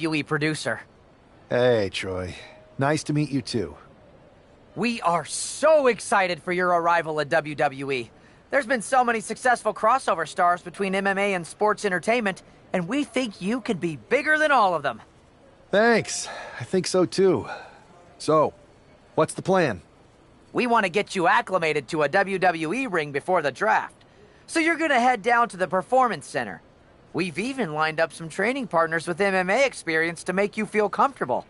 WWE producer. Hey, Troy. Nice to meet you, too. We are so excited for your arrival at WWE. There's been so many successful crossover stars between MMA and sports entertainment, and we think you could be bigger than all of them. Thanks. I think so, too. So, what's the plan? We want to get you acclimated to a WWE ring before the draft. So you're gonna head down to the Performance Center. We've even lined up some training partners with MMA experience to make you feel comfortable.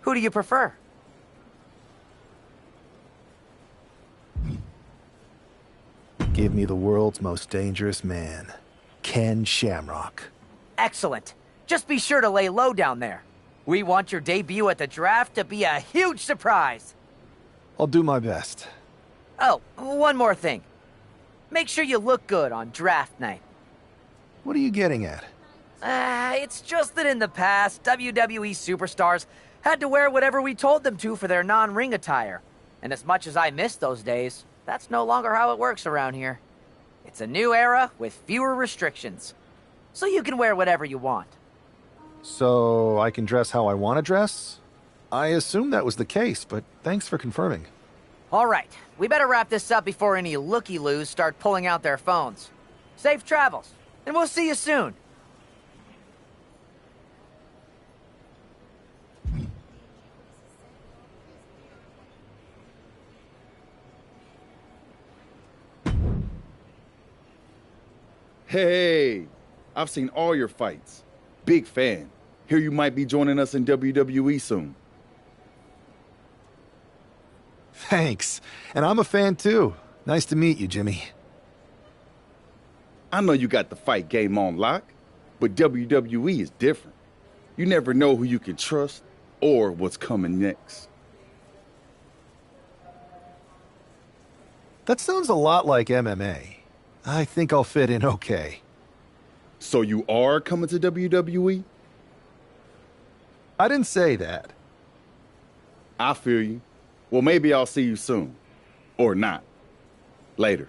Who do you prefer? Give me the world's most dangerous man, Ken Shamrock. Excellent. Just be sure to lay low down there. We want your debut at the draft to be a huge surprise. I'll do my best. Oh, one more thing. Make sure you look good on draft night. What are you getting at? It's just that in the past, WWE superstars had to wear whatever we told them to for their non-ring attire. And as much as I miss those days, that's no longer how it works around here. It's a new era with fewer restrictions. So you can wear whatever you want. So I can dress how I want to dress? I assumed that was the case, but thanks for confirming. All right, we better wrap this up before any looky-loos start pulling out their phones. Safe travels, and we'll see you soon. Hey, I've seen all your fights. Big fan. Hear you might be joining us in WWE soon. Thanks. And I'm a fan, too. Nice to meet you, Jimmy. I know you got the fight game on lock, but WWE is different. You never know who you can trust or what's coming next. That sounds a lot like MMA. I think I'll fit in okay. So you are coming to WWE? I didn't say that. I feel you. Well, maybe I'll see you soon. Or not. Later.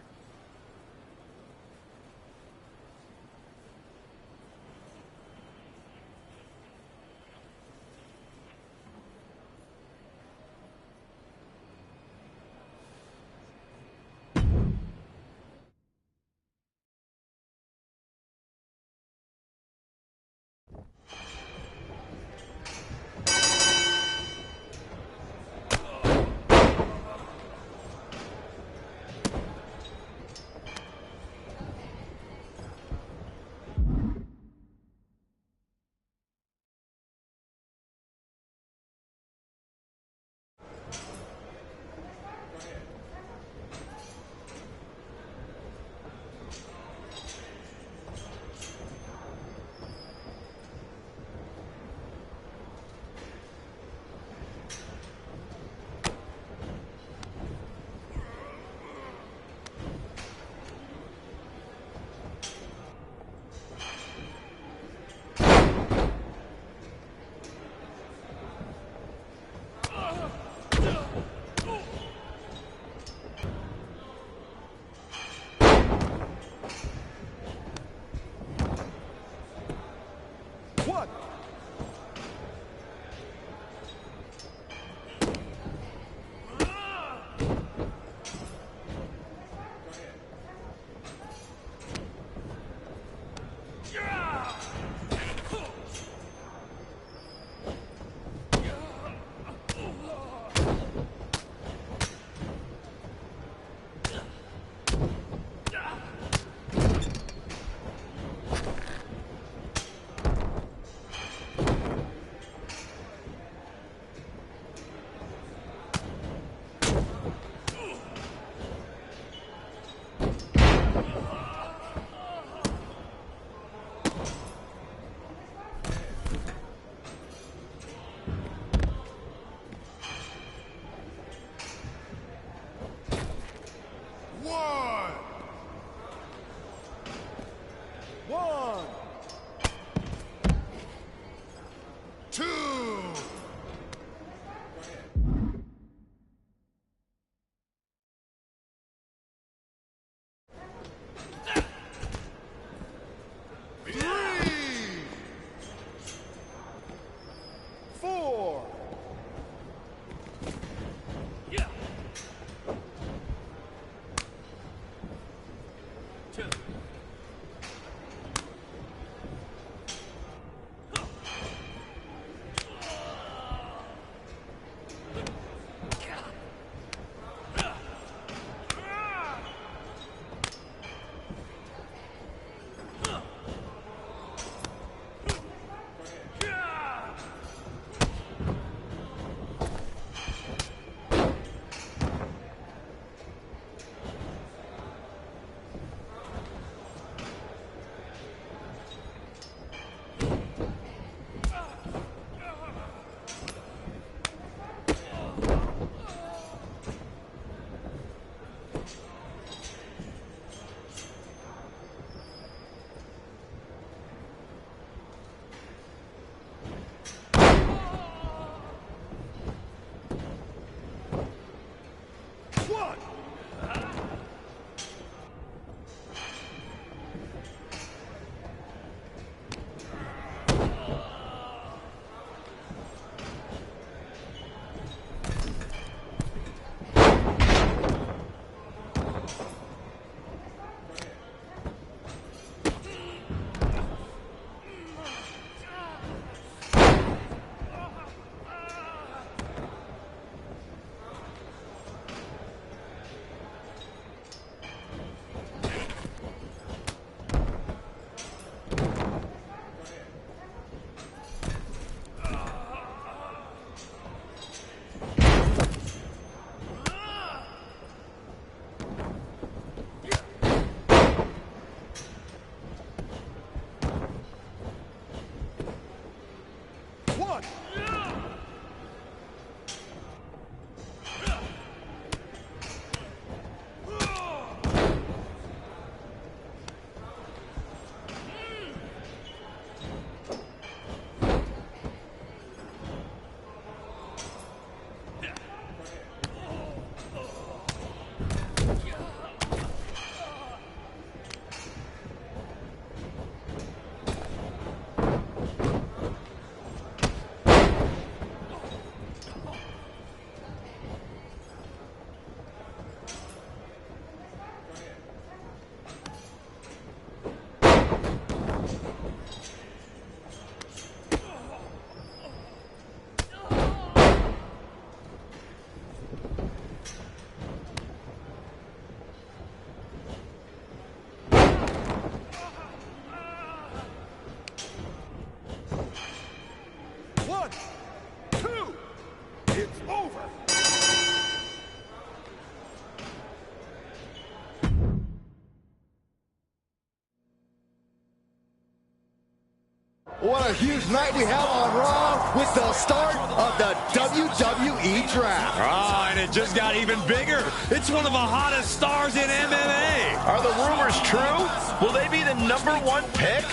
a huge night we have on Raw with the start of the WWE Draft. Oh, and it just got even bigger. It's one of the hottest stars in MMA. Are the rumors true? Will they be the #1 pick?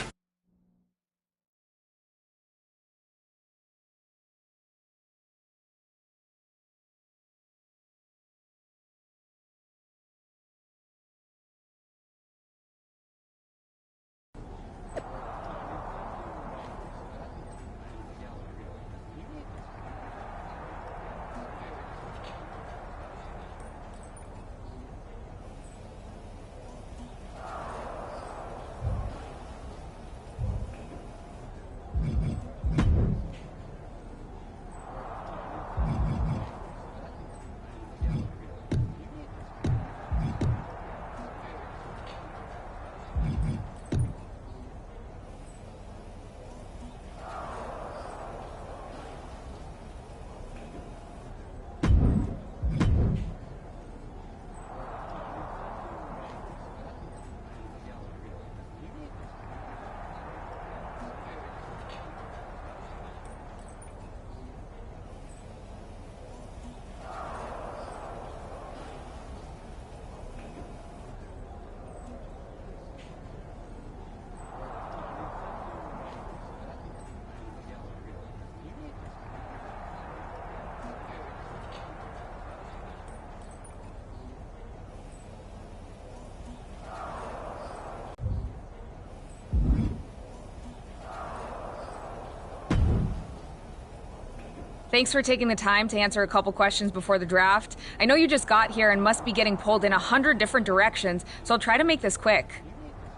Thanks for taking the time to answer a couple questions before the draft. I know you just got here and must be getting pulled in 100 different directions, so I'll try to make this quick.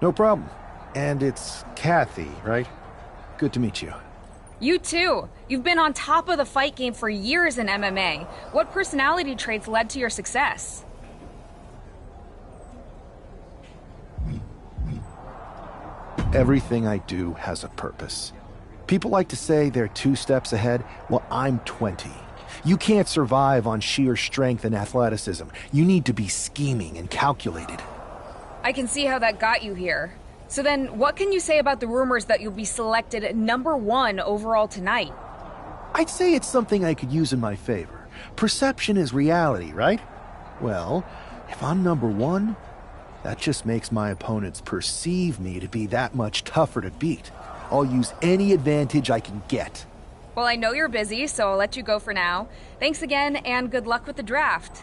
No problem. And it's Kathy, right? Good to meet you. You too. You've been on top of the fight game for years in MMA. What personality traits led to your success? Everything I do has a purpose. People like to say they're 2 steps ahead. Well, I'm 20. You can't survive on sheer strength and athleticism. You need to be scheming and calculated. I can see how that got you here. So then, what can you say about the rumors that you'll be selected #1 overall tonight? I'd say it's something I could use in my favor. Perception is reality, right? Well, if I'm #1, that just makes my opponents perceive me to be that much tougher to beat. I'll use any advantage I can get. Well, I know you're busy, so I'll let you go for now. Thanks again, and good luck with the draft.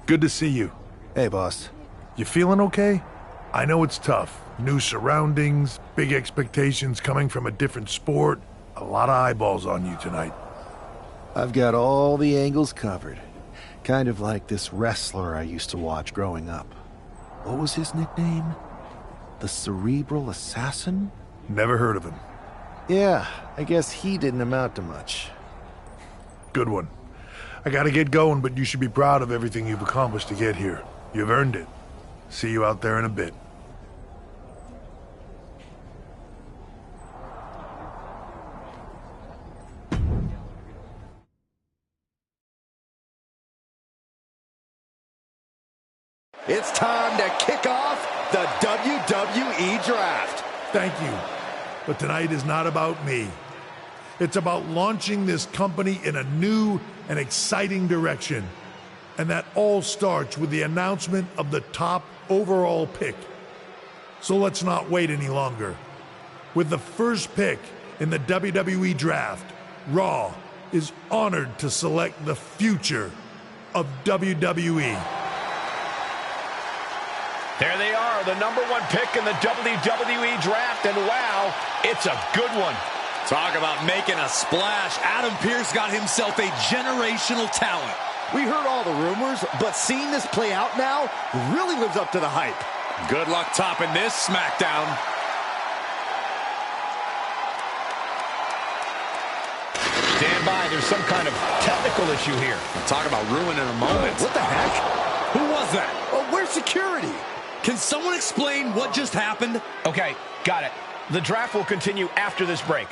Good to see you. Hey, boss. You feeling okay? I know it's tough. New surroundings, big expectations coming from a different sport. A lot of eyeballs on you tonight. I've got all the angles covered. Kind of like this wrestler I used to watch growing up. What was his nickname? The Cerebral Assassin? Never heard of him. Yeah, I guess he didn't amount to much. Good one. I gotta get going, but you should be proud of everything you've accomplished to get here. You've earned it. See you out there in a bit. It's time to kick off the WWE Draft. Thank you. But tonight is not about me. It's about launching this company in a new and exciting direction. And that all starts with the announcement of the top overall pick. So let's not wait any longer. With the first pick in the WWE Draft, Raw is honored to select the future of WWE. There they are, the #1 pick in the WWE Draft, and wow, it's a good one. Talk about making a splash. Adam Pearce got himself a generational talent. We heard all the rumors, but seeing this play out now really lives up to the hype. Good luck topping this SmackDown. Stand by, there's some kind of technical issue here. Talk about ruining a moment. What the heck? Who was that? Oh, where's security? Can someone explain what just happened? Okay, got it. The draft will continue after this break.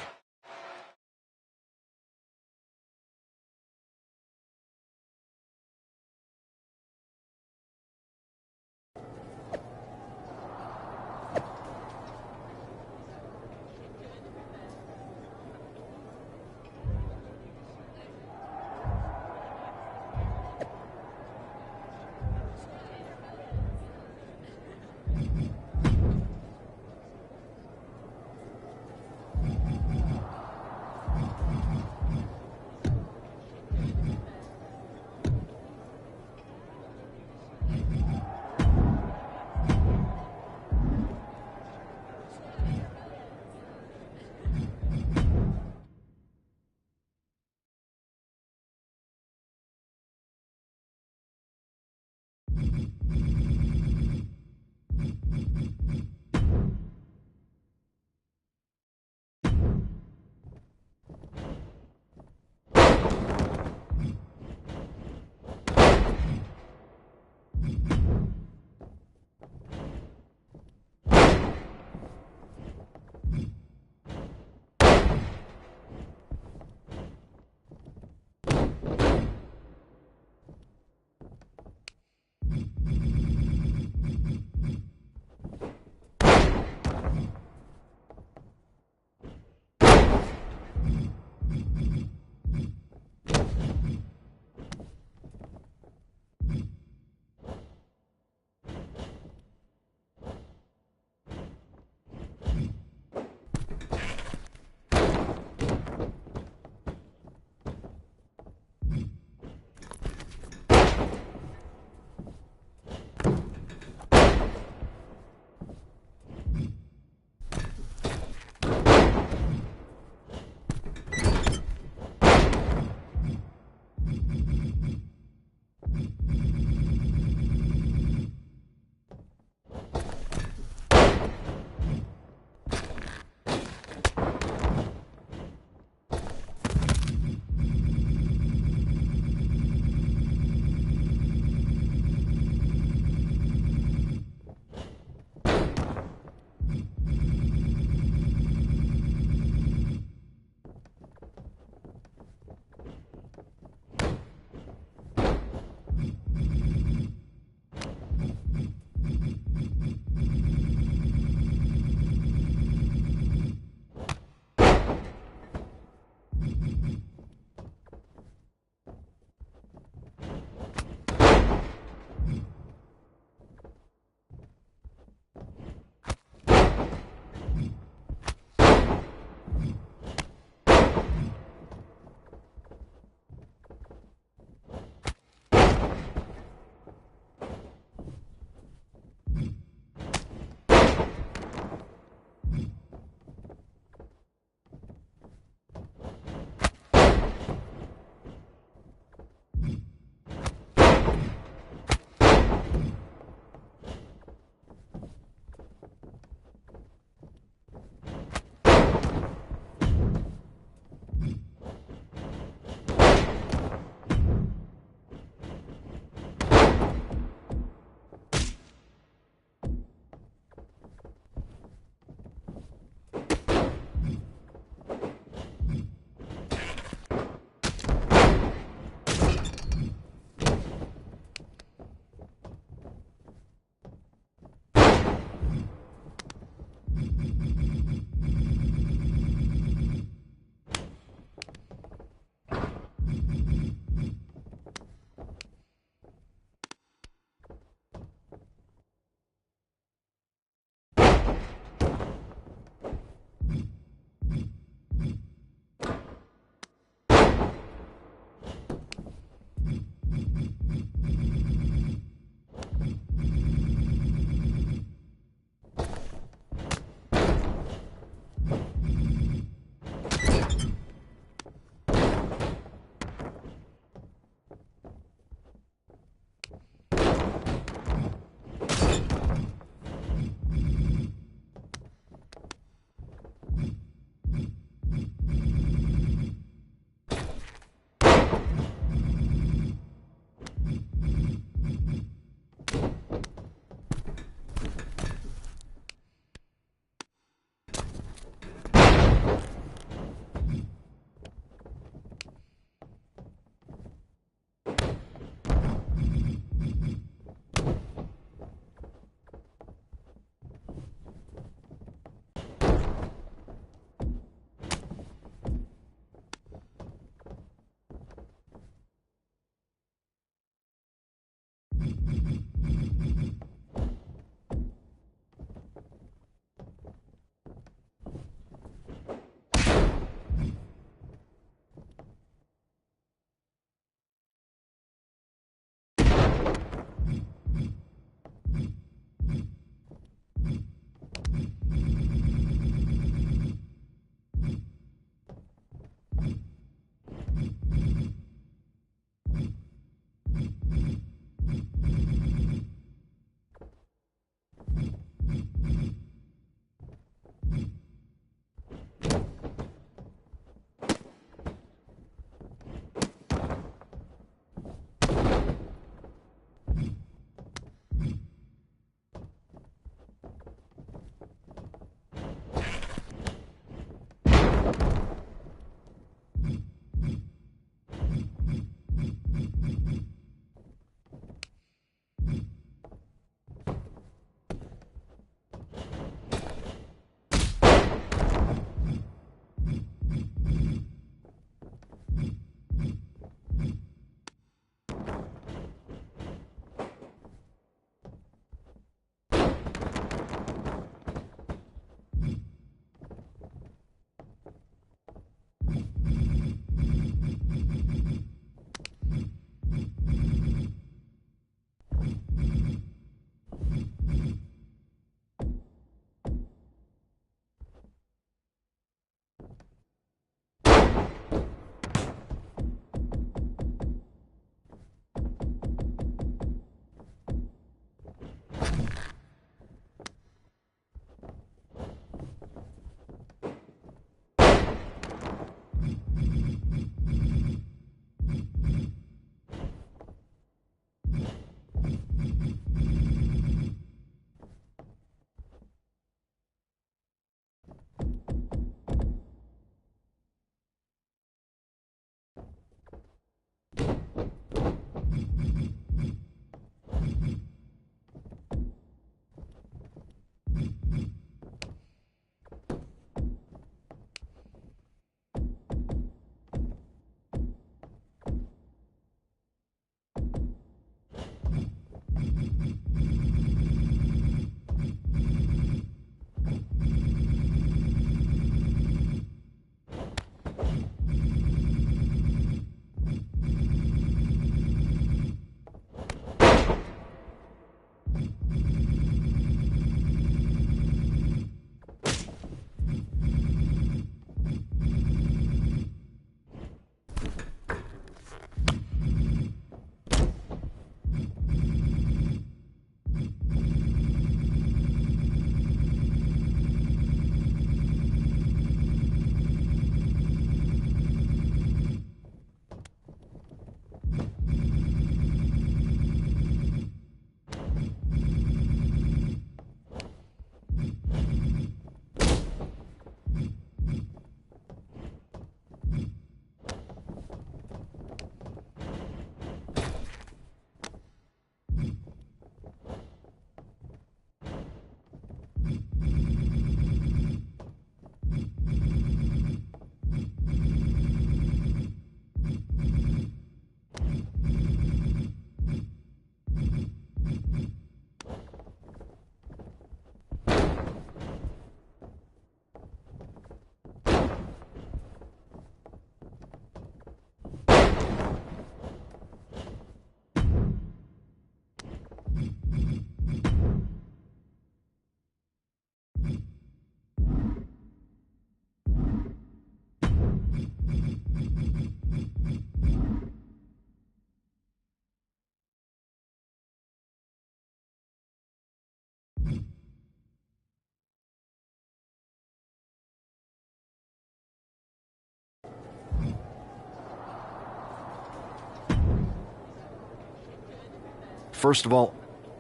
First of all,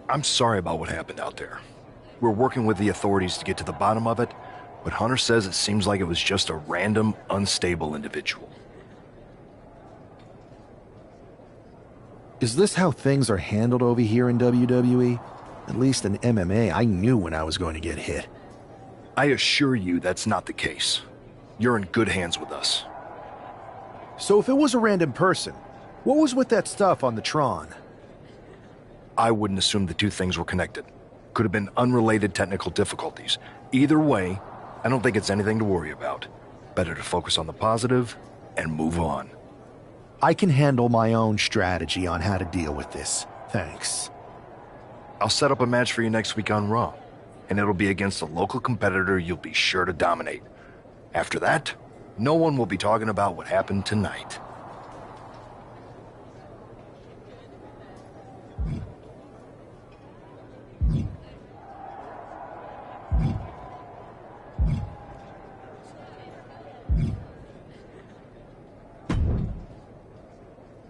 I'm sorry about what happened out there. We're working with the authorities to get to the bottom of it, but Hunter says it seems like it was just a random, unstable individual. Is this how things are handled over here in WWE? At least in MMA, I knew when I was going to get hit. I assure you that's not the case. You're in good hands with us. So if it was a random person, what was with that stuff on the Tron? I wouldn't assume the two things were connected. Could have been unrelated technical difficulties. Either way, I don't think it's anything to worry about. Better to focus on the positive and move on. I can handle my own strategy on how to deal with this. Thanks. I'll set up a match for you next week on Raw, and it'll be against a local competitor you'll be sure to dominate. After that, no one will be talking about what happened tonight.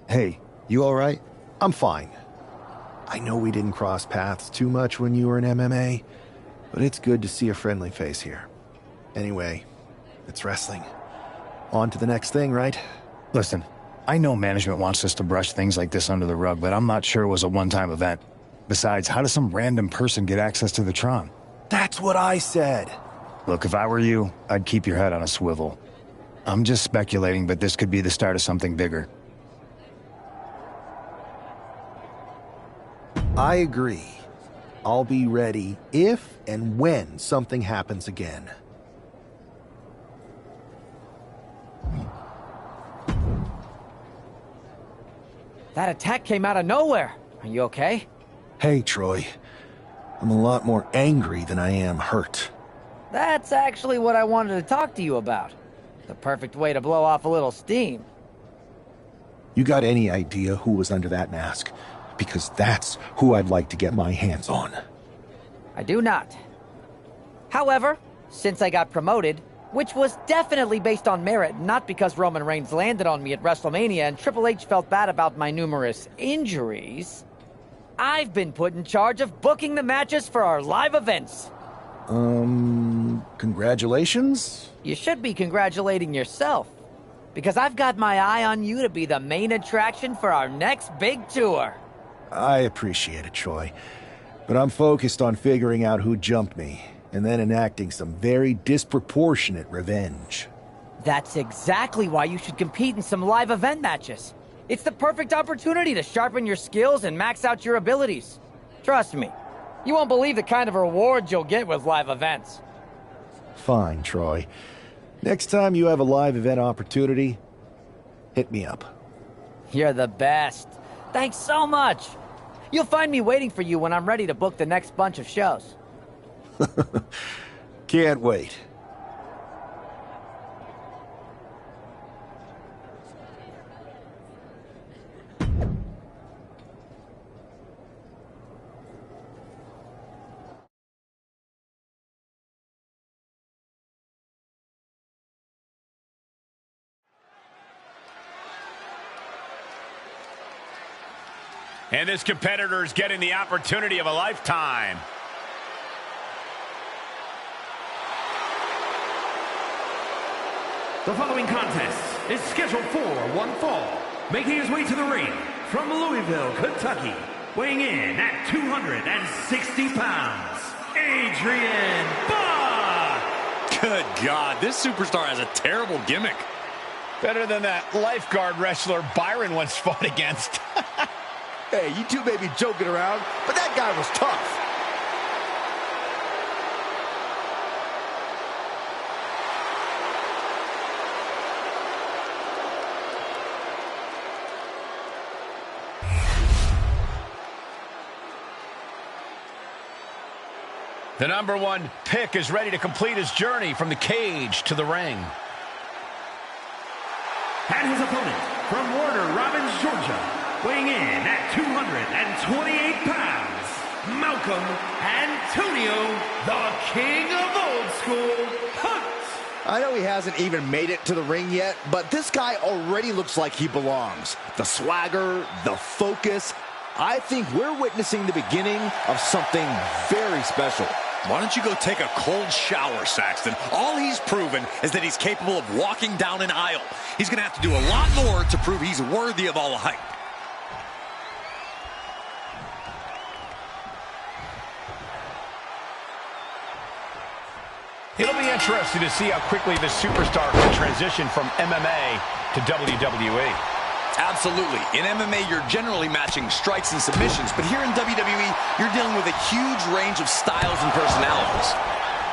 Hey, you all right? I'm fine. I know we didn't cross paths too much when you were in MMA, but it's good to see a friendly face here. Anyway, it's wrestling. On to the next thing, right? Listen, I know management wants us to brush things like this under the rug, but I'm not sure it was a one-time event. Besides, how does some random person get access to the Tron? That's what I said. Look, if I were you, I'd keep your head on a swivel. I'm just speculating, but this could be the start of something bigger. I agree. I'll be ready if and when something happens again. That attack came out of nowhere. Are you okay? Hey, Troy. I'm a lot more angry than I am hurt. That's actually what I wanted to talk to you about. The perfect way to blow off a little steam. You got any idea who was under that mask? Because that's who I'd like to get my hands on. I do not. However, since I got promoted, which was definitely based on merit, not because Roman Reigns landed on me at WrestleMania and Triple H felt bad about my numerous injuries, I've been put in charge of booking the matches for our live events. Congratulations? You should be congratulating yourself, because I've got my eye on you to be the main attraction for our next big tour. I appreciate it, Troy. But I'm focused on figuring out who jumped me, and then enacting some very disproportionate revenge. That's exactly why you should compete in some live event matches. It's the perfect opportunity to sharpen your skills and max out your abilities. Trust me, you won't believe the kind of rewards you'll get with live events. Fine, Troy. Next time you have a live event opportunity, hit me up. You're the best. Thanks so much. You'll find me waiting for you when I'm ready to book the next bunch of shows. Can't wait. And this competitor is getting the opportunity of a lifetime. The following contest is scheduled for one fall. Making his way to the ring from Louisville, Kentucky, weighing in at 260 pounds, Adrian Bach! Good God, this superstar has a terrible gimmick. Better than that lifeguard wrestler Byron once fought against. Hey, you two may be joking around, but that guy was tough. The #1 pick is ready to complete his journey from the cage to the ring. And his opponent from Warner Robins, Georgia, weighing in at 228 pounds, Malcolm Antonio, the king of old school, Hunt. I know he hasn't even made it to the ring yet, but this guy already looks like he belongs. The swagger, the focus, I think we're witnessing the beginning of something very special. Why don't you go take a cold shower, Saxton? All he's proven is that he's capable of walking down an aisle. He's going to have to do a lot more to prove he's worthy of all the hype. It'll be interesting to see how quickly the superstar can transition from MMA to WWE. Absolutely. In MMA, you're generally matching strikes and submissions, but here in WWE, you're dealing with a huge range of styles and personalities.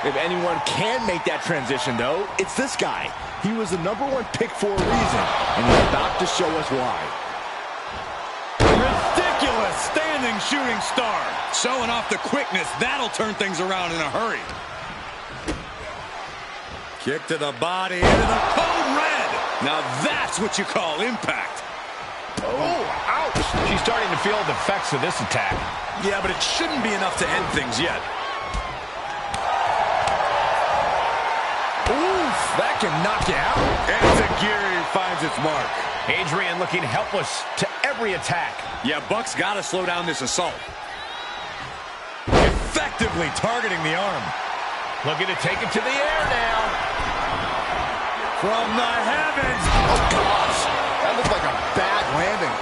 If anyone can make that transition, though, it's this guy. He was the #1 pick for a reason, and he's about to show us why. Ridiculous standing shooting star. Showing off the quickness. That'll turn things around in a hurry. Kick to the body, into the code red. Now that's what you call impact. Oh, ouch. She's starting to feel the effects of this attack. Yeah, but it shouldn't be enough to end things yet. Oof, that can knock you out. Enziguri finds its mark. Adrian looking helpless to every attack. Yeah, Buck's got to slow down this assault. Effectively targeting the arm. Looking to take it to the air now. From the heavens. Oh, gosh. That looked like a bad landing.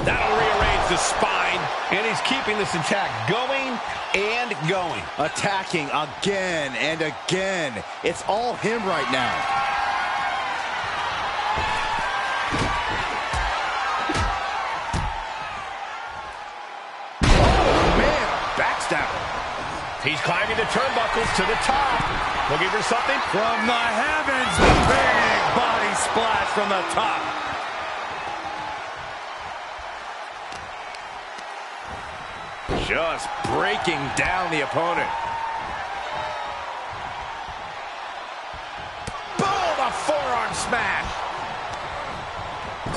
That'll rearrange the spine. And he's keeping this attack going and going. Attacking again and again. It's all him right now. He's climbing the turnbuckles to the top. Looking for something. From the heavens, the big body splash from the top. Just breaking down the opponent. Boom! A forearm smash.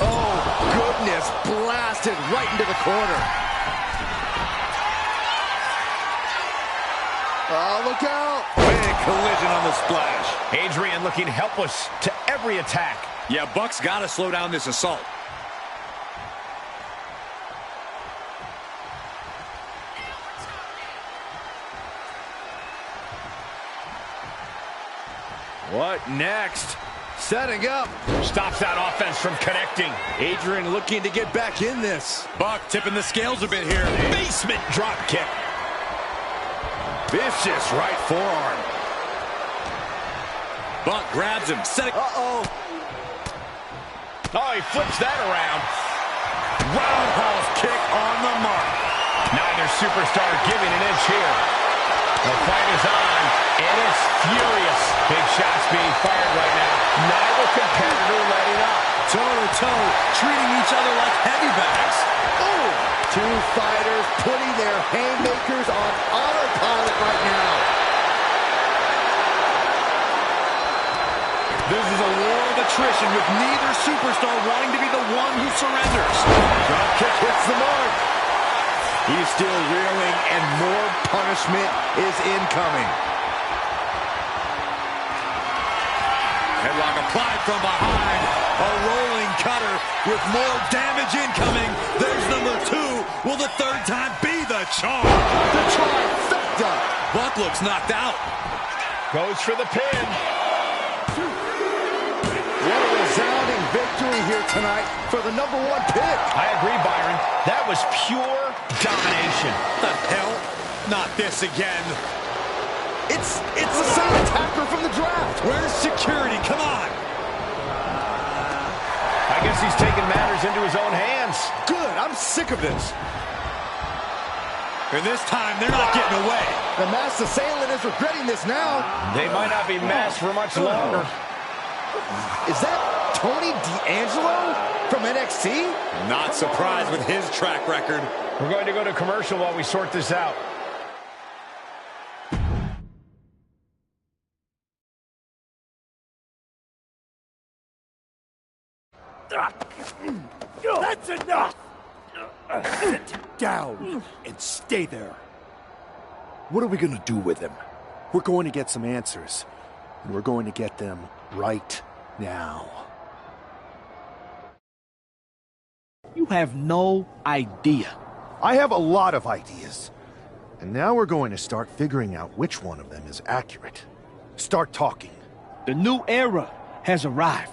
Oh, goodness. Blasted right into the corner. Oh, look out! Big collision on the splash. Adrian looking helpless to every attack. Yeah, Buck's got to slow down this assault. What next? Setting up. Stops that offense from connecting. Adrian looking to get back in this. Buck tipping the scales a bit here. Basement drop kick. Vicious right forearm. Buck grabs him. Uh-oh. Oh, he flips that around. Roundhouse kick on the mark. Neither superstar giving an inch here. The fight is on, and it's furious. Big shots being fired right now. Neither competitor letting up. Toe-to-toe, treating each other like heavy bags. Oh! Two fighters putting their haymakers on autopilot right now. This is a war of attrition with neither superstar wanting to be the one who surrenders. Drop kick hits the mark. He's still reeling, and more punishment is incoming. Headlock applied from behind. A rolling cutter with more damage incoming. There's number 2. Will the third time be the charm? The trifecta. Buck looks knocked out. Goes for the pin. What a resounding victory here tonight for the #1 pick. I agree, Byron. That was pure domination. The hell? Not this again. It's the same attacker from the draft. Where's security? Come on. I guess he's taking matters into his own hands. Good. I'm sick of this. And this time, they're not getting away. The masked assailant is regretting this now. They might not be masked for much longer. Is that Tony D'Angelo from NXT? Not surprised with his track record. We're going to go to commercial while we sort this out. That's enough! Sit down and stay there. What are we gonna do with him? We're going to get some answers, and we're going to get them right now. You have no idea. I have a lot of ideas. And now we're going to start figuring out which one of them is accurate. Start talking. The new era has arrived.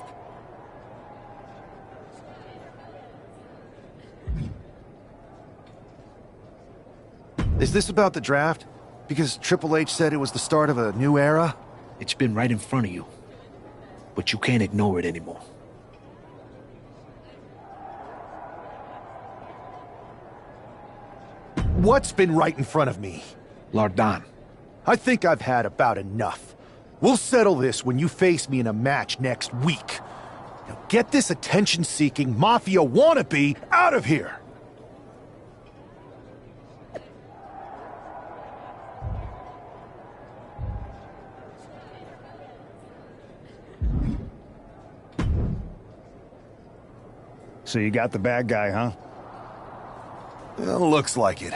Is this about the draft? Because Triple H said it was the start of a new era? It's been right in front of you. But you can't ignore it anymore. What's been right in front of me? Lardan. I think I've had about enough. We'll settle this when you face me in a match next week. Now get this attention-seeking Mafia wannabe out of here! So you got the bad guy, huh? Well, looks like it.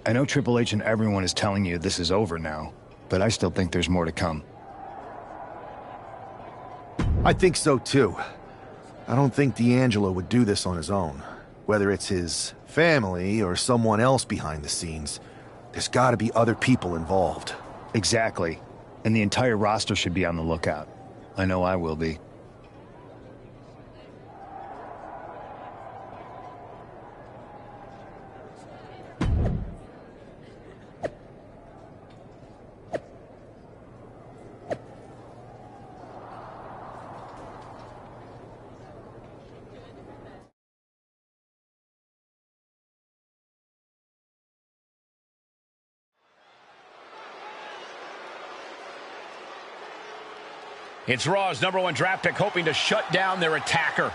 I know Triple H and everyone is telling you this is over now, but I still think there's more to come. I think so too. I don't think D'Angelo would do this on his own. Whether it's his family or someone else behind the scenes, there's gotta be other people involved. Exactly. And the entire roster should be on the lookout. I know I will be. It's Raw's #1 draft pick hoping to shut down their attacker.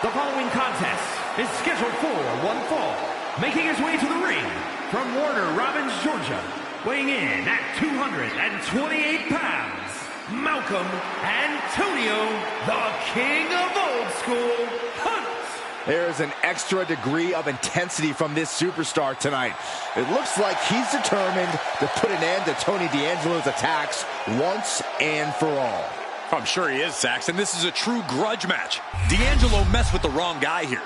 The following contest is scheduled for one fall. Making his way to the ring from Warner Robins, Georgia, weighing in at 228 pounds, Malcolm Antonio, the King of Old School, Hunt. There's an extra degree of intensity from this superstar tonight. It looks like he's determined to put an end to Tony D'Angelo's attacks once and for all. I'm sure he is, Saxton. This is a true grudge match. D'Angelo messed with the wrong guy here.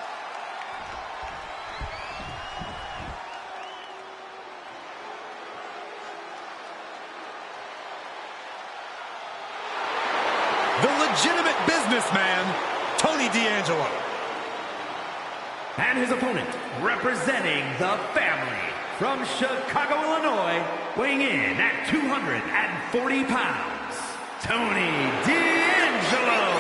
The legitimate businessman, Tony D'Angelo. And his opponent, representing the family, from Chicago, Illinois, weighing in at 240 pounds, Tony D'Angelo.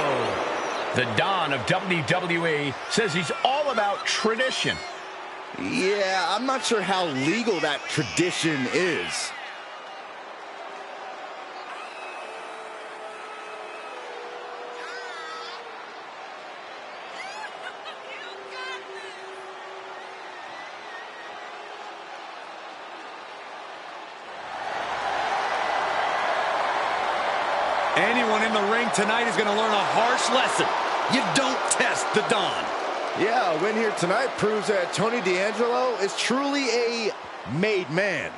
The Don of WWE says he's all about tradition. Yeah, I'm not sure how legal that tradition is. Anyone in the ring tonight is going to learn a harsh lesson. You don't test the Don. Yeah, a win here tonight proves that Tony D'Angelo is truly a made man.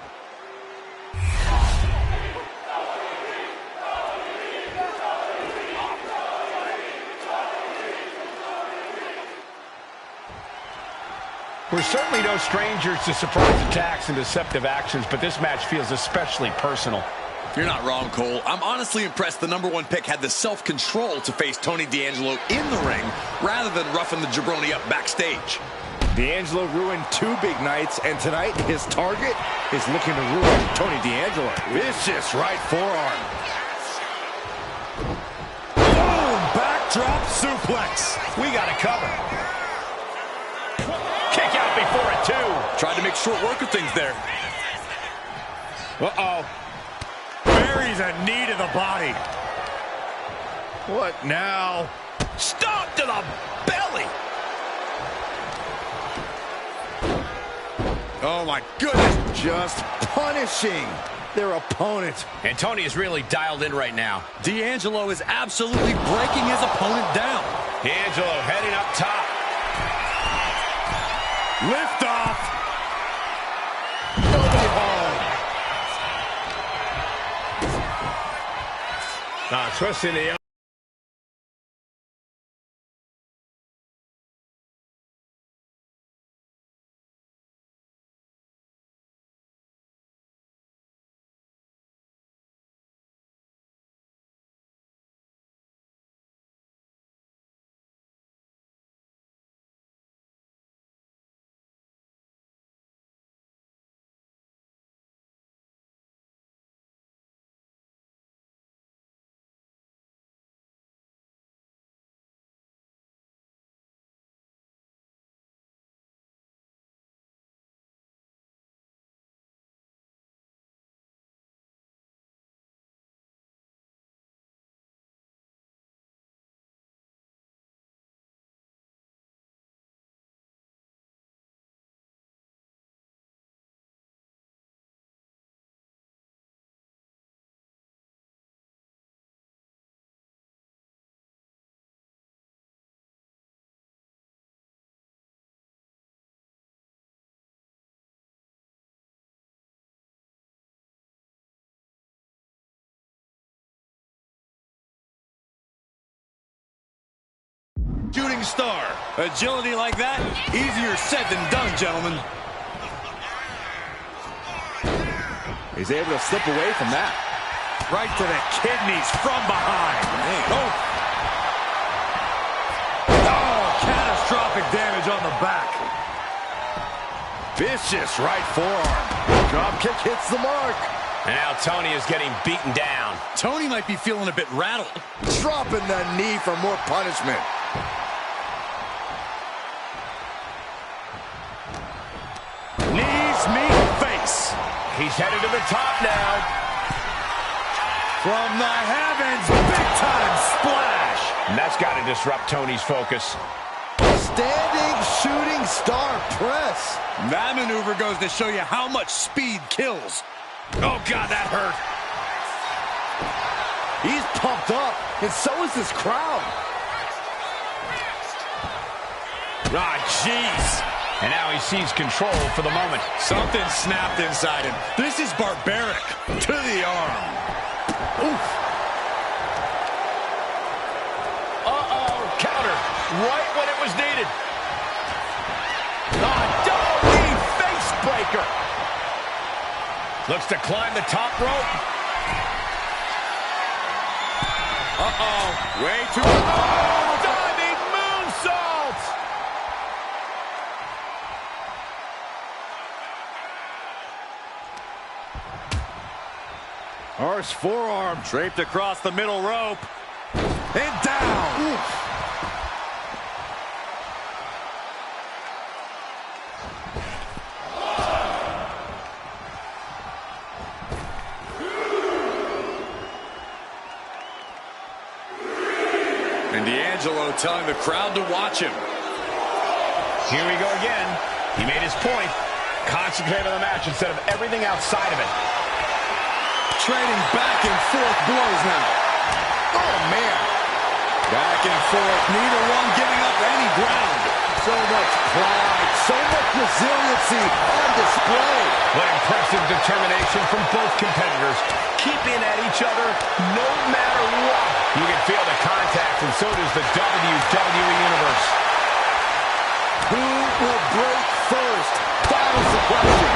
We're certainly no strangers to surprise attacks and deceptive actions, but this match feels especially personal. You're not wrong, Cole. I'm honestly impressed the #1 pick had the self-control to face Tony D'Angelo in the ring rather than roughing the jabroni up backstage. D'Angelo ruined 2 big nights, and tonight his target is looking to ruin Tony D'Angelo. Vicious right forearm. Boom! Backdrop suplex. We got it covered. Kick out before it, too. Tried to make short work of things there. Uh-oh. Buries a knee to the body. What now? Stomp to the belly. Oh, my goodness. Just punishing their opponent. And Tony is really dialed in right now. D'Angelo is absolutely breaking his opponent down. D'Angelo heading up top. Lift off. Twisting the... Shooting star. Agility like that, easier said than done, gentlemen. He's able to slip away from that. Right to the kidneys from behind. Oh, catastrophic damage on the back. Vicious right forearm. Drop kick hits the mark. And now Tony is getting beaten down. Tony might be feeling a bit rattled. Dropping the knee for more punishment. Knees meet face. He's headed to the top now. From the heavens, big-time splash. And that's got to disrupt Tony's focus. Standing shooting star press. That maneuver goes to show you how much speed kills. Oh, God, that hurt. He's pumped up, and so is this crowd. Ah, jeez. And now he sees control for the moment. Something snapped inside him. This is barbaric. To the arm. Oof. Uh-oh. Counter. Right when it was needed. Double knee face breaker. Looks to climb the top rope. Uh-oh. Way too... Oh, diving moonsault. Harsh forearm. Draped across the middle rope. And down. Oof. And D'Angelo telling the crowd to watch him. Here we go again. He made his point. Concentrate on the match instead of everything outside of it. Trading back and forth blows now. Oh, man. Back and forth. Neither one giving up any ground. So much pride. So much resiliency on display. What impressive determination from both competitors. Keeping at each other no matter what. You can feel the contact, and so does the WWE Universe. Who will break first? That is the question.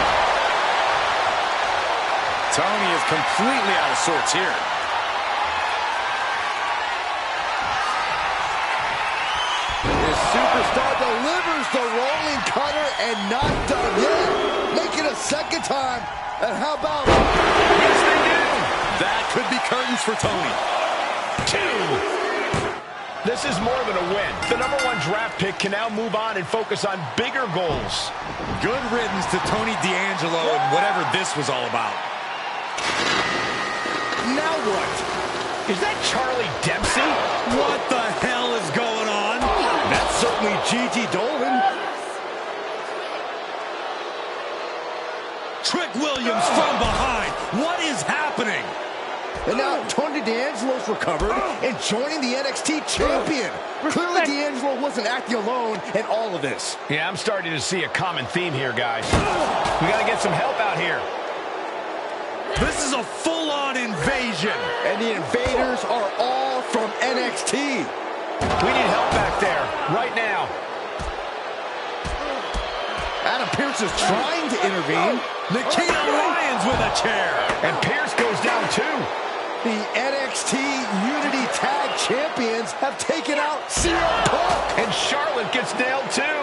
Tony is completely out of sorts here. This superstar delivers the rolling cutter and not done yet. Make it a second time. And how about... Yes, they do. That could be curtains for Tony. 2. This is more than a win. The #1 draft pick can now move on and focus on bigger goals. Good riddance to Tony D'Angelo and whatever this was all about. Now what? Is that Charlie Dempsey? What the hell is going on? That's certainly Gigi Dolan. Trick Williams from behind. What is happening? And now Tony D'Angelo's recovered and joining the NXT champion. Clearly D'Angelo wasn't acting alone in all of this. Yeah, I'm starting to see a common theme here, guys. We got to get some help out here. This is a full-on invasion. And the invaders are all from NXT. We need help back there, right now. Adam Pearce is trying to intervene. Nikita Lyons with a chair. And Pearce goes down too. The NXT Unity Tag Champions have taken out CM Punk. And Charlotte gets nailed too.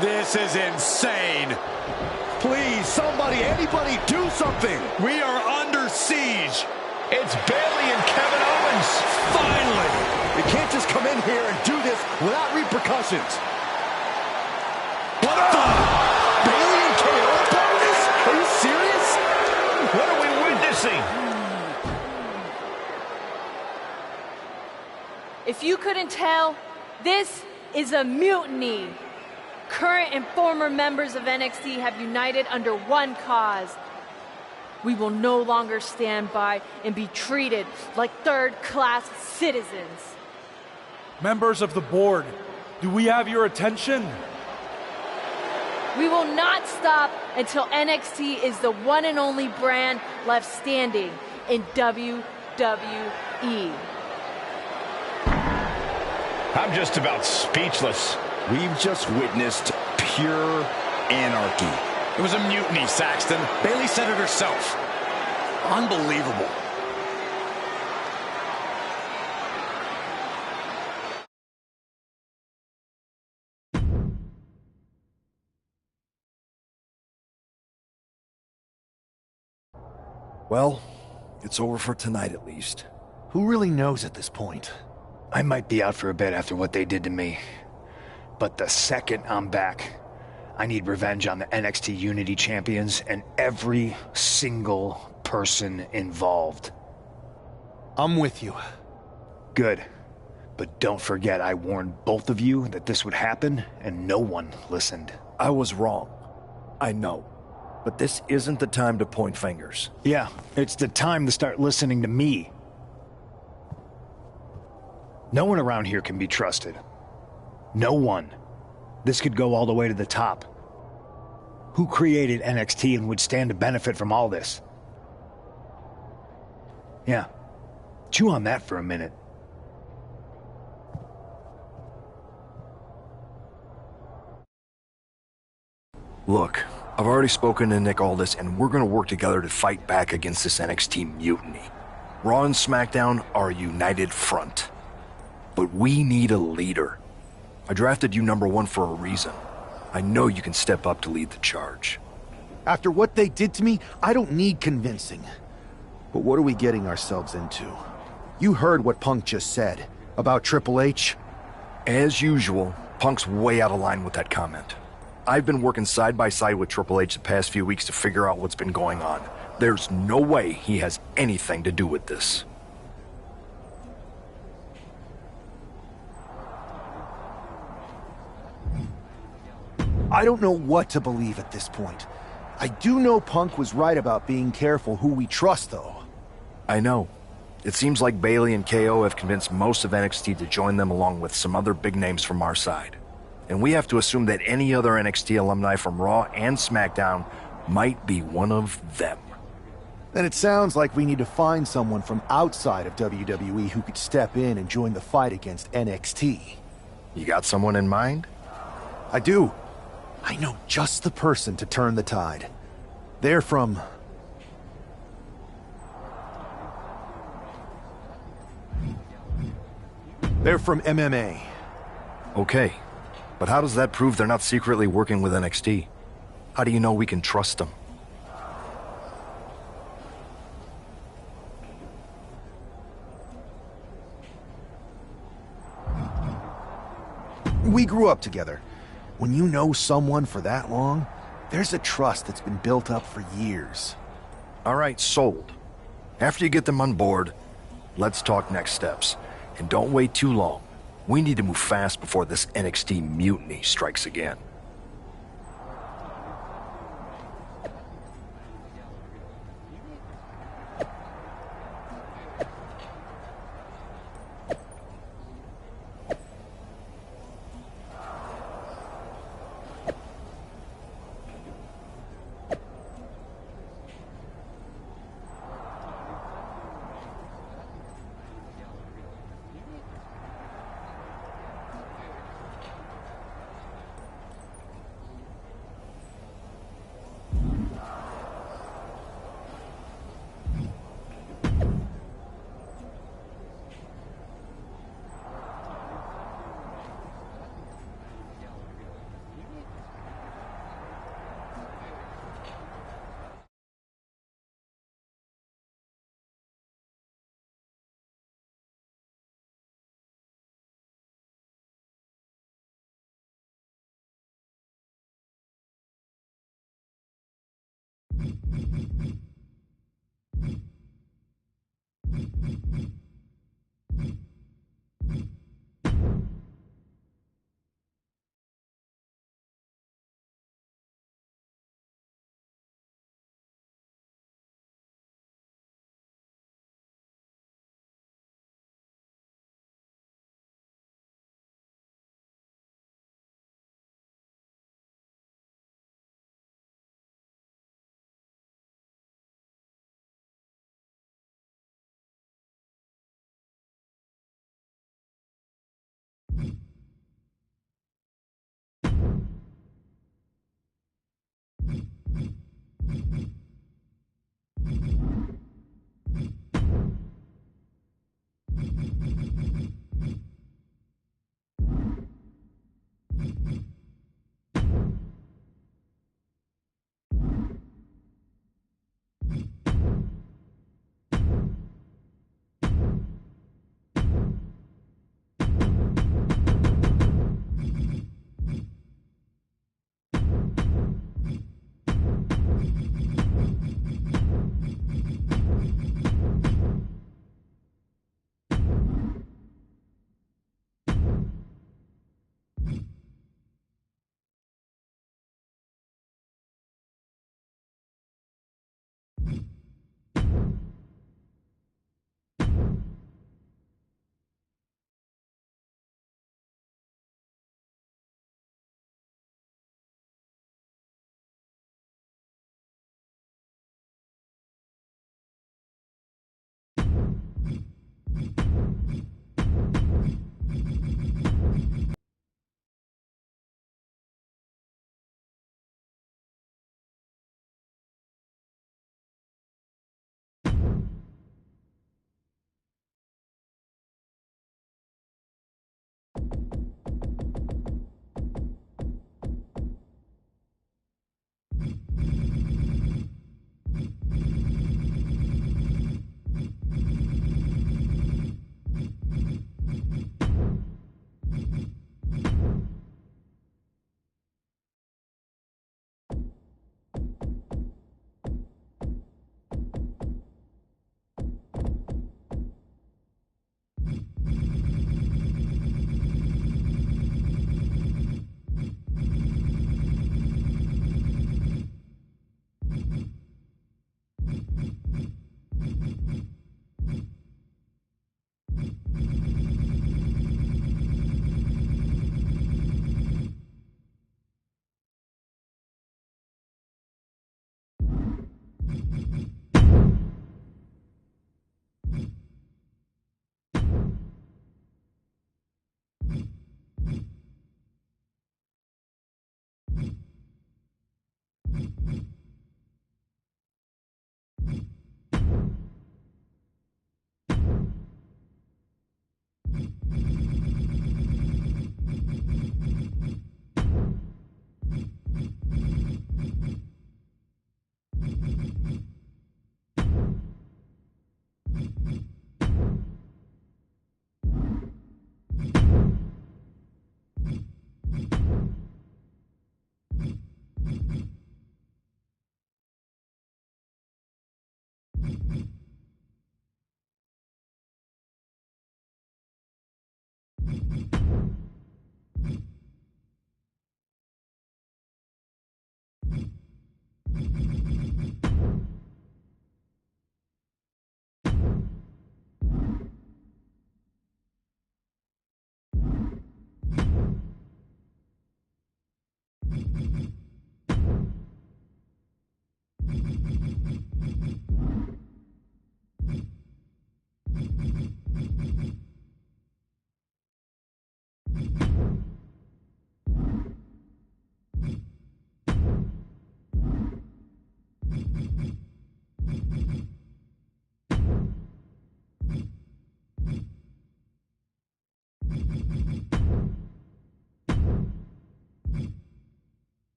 This is insane. Please, somebody, anybody, do something. We are under siege. It's Bayley and Kevin Owens. Finally. You can't just come in here and do this without repercussions. What the? Bayley and KO about this? Are you serious? What are we witnessing? If you couldn't tell, this is a mutiny. Current and former members of NXT have united under one cause. We will no longer stand by and be treated like third-class citizens. Members of the board, do we have your attention? We will not stop until NXT is the one and only brand left standing in WWE. I'm just about speechless. We've just witnessed pure anarchy. It was a mutiny, Saxton. Bayley said it herself. Unbelievable. Well, it's over for tonight at least. Who really knows at this point? I might be out for a bit after what they did to me. But the second I'm back, I need revenge on the NXT Unity Champions and every single person involved. I'm with you. Good. But don't forget I warned both of you that this would happen, and no one listened. I was wrong. I know. But this isn't the time to point fingers. Yeah, it's the time to start listening to me. No one around here can be trusted. No one. This could go all the way to the top. Who created NXT and would stand to benefit from all this? Yeah. Chew on that for a minute. Look, I've already spoken to Nick Aldis, and we're gonna work together to fight back against this NXT mutiny. Raw and SmackDown are a united front. But we need a leader. I drafted you #1 for a reason. I know you can step up to lead the charge. After what they did to me, I don't need convincing. But what are we getting ourselves into? You heard what Punk just said about Triple H. As usual, Punk's way out of line with that comment. I've been working side by side with Triple H the past few weeks to figure out what's been going on. There's no way he has anything to do with this. I don't know what to believe at this point. I do know Punk was right about being careful who we trust, though. I know. It seems like Bayley and KO have convinced most of NXT to join them along with some other big names from our side. And we have to assume that any other NXT alumni from Raw and SmackDown might be one of them. Then it sounds like we need to find someone from outside of WWE who could step in and join the fight against NXT. You got someone in mind? I do. I know just the person to turn the tide. They're from... They're from MMA. Okay, but how does that prove they're not secretly working with NXT? How do you know we can trust them? We grew up together. When you know someone for that long, there's a trust that's been built up for years. All right, sold. After you get them on board, let's talk next steps. And don't wait too long. We need to move fast before this NXT mutiny strikes again.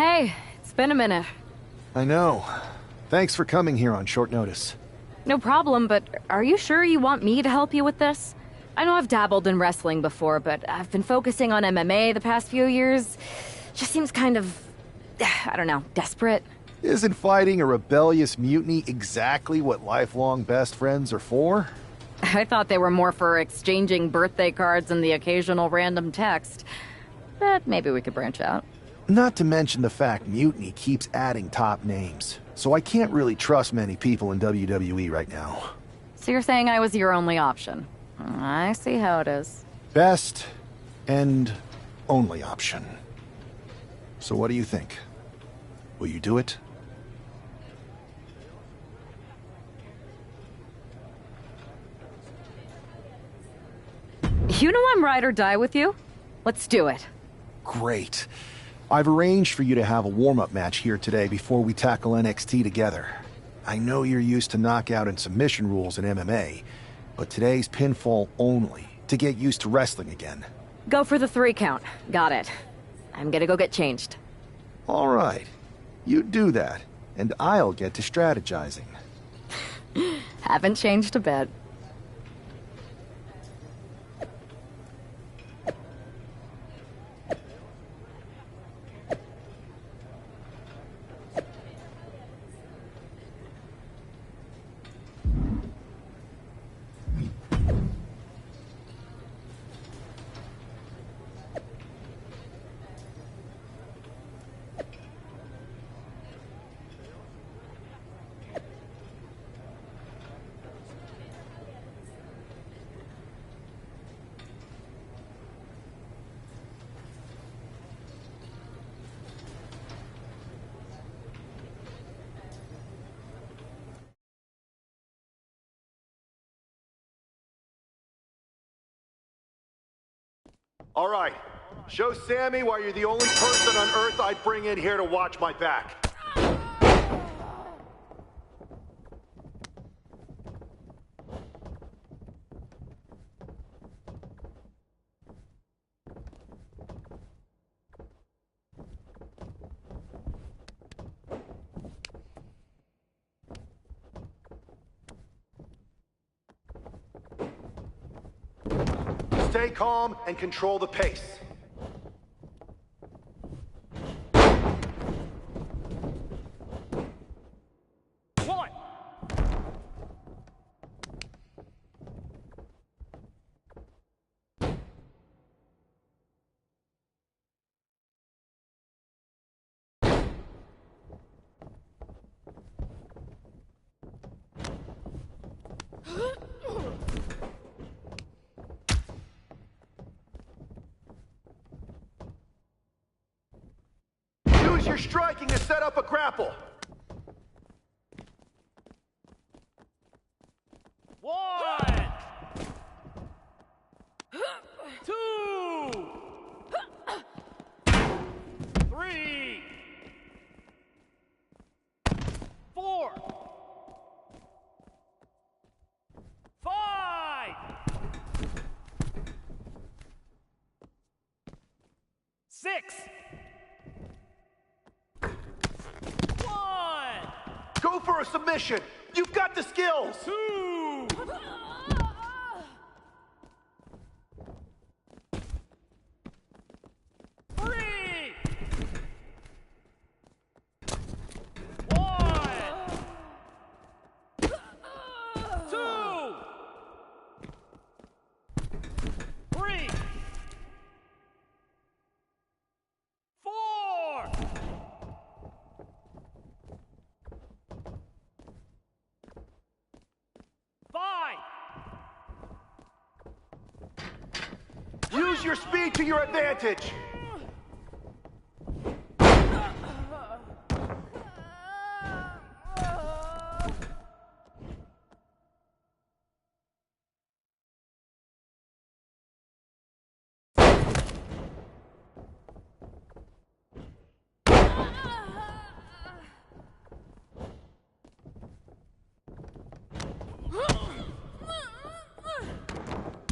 Hey, it's been a minute. I know. Thanks for coming here on short notice. No problem, but are you sure you want me to help you with this? I know I've dabbled in wrestling before, but I've been focusing on MMA the past few years. Just seems kind of, I don't know, desperate. Isn't fighting a rebellious mutiny exactly what lifelong best friends are for? I thought they were more for exchanging birthday cards and the occasional random text. But maybe we could branch out. Not to mention the fact Mutiny keeps adding top names, so I can't really trust many people in WWE right now. So you're saying I was your only option? I see how it is. Best and only option. So what do you think? Will you do it? You know I'm ride or die with you. Let's do it. Great. I've arranged for you to have a warm-up match here today before we tackle NXT together. I know you're used to knockout and submission rules in MMA, but today's pinfall only, to get used to wrestling again. Go for the 3 count. Got it. I'm gonna go get changed. All right. You do that, and I'll get to strategizing. Haven't changed a bit. All right. Show Sammy why you're the only person on Earth I'd bring in here to watch my back. Stay calm and control the pace. One. Use your striking to set up a grapple. One. Two. Three. Four. Five. Six. One. Go for a submission. You've got the skills. Two. Three. One. Two. Three. Four. Five. Use your speed to your advantage.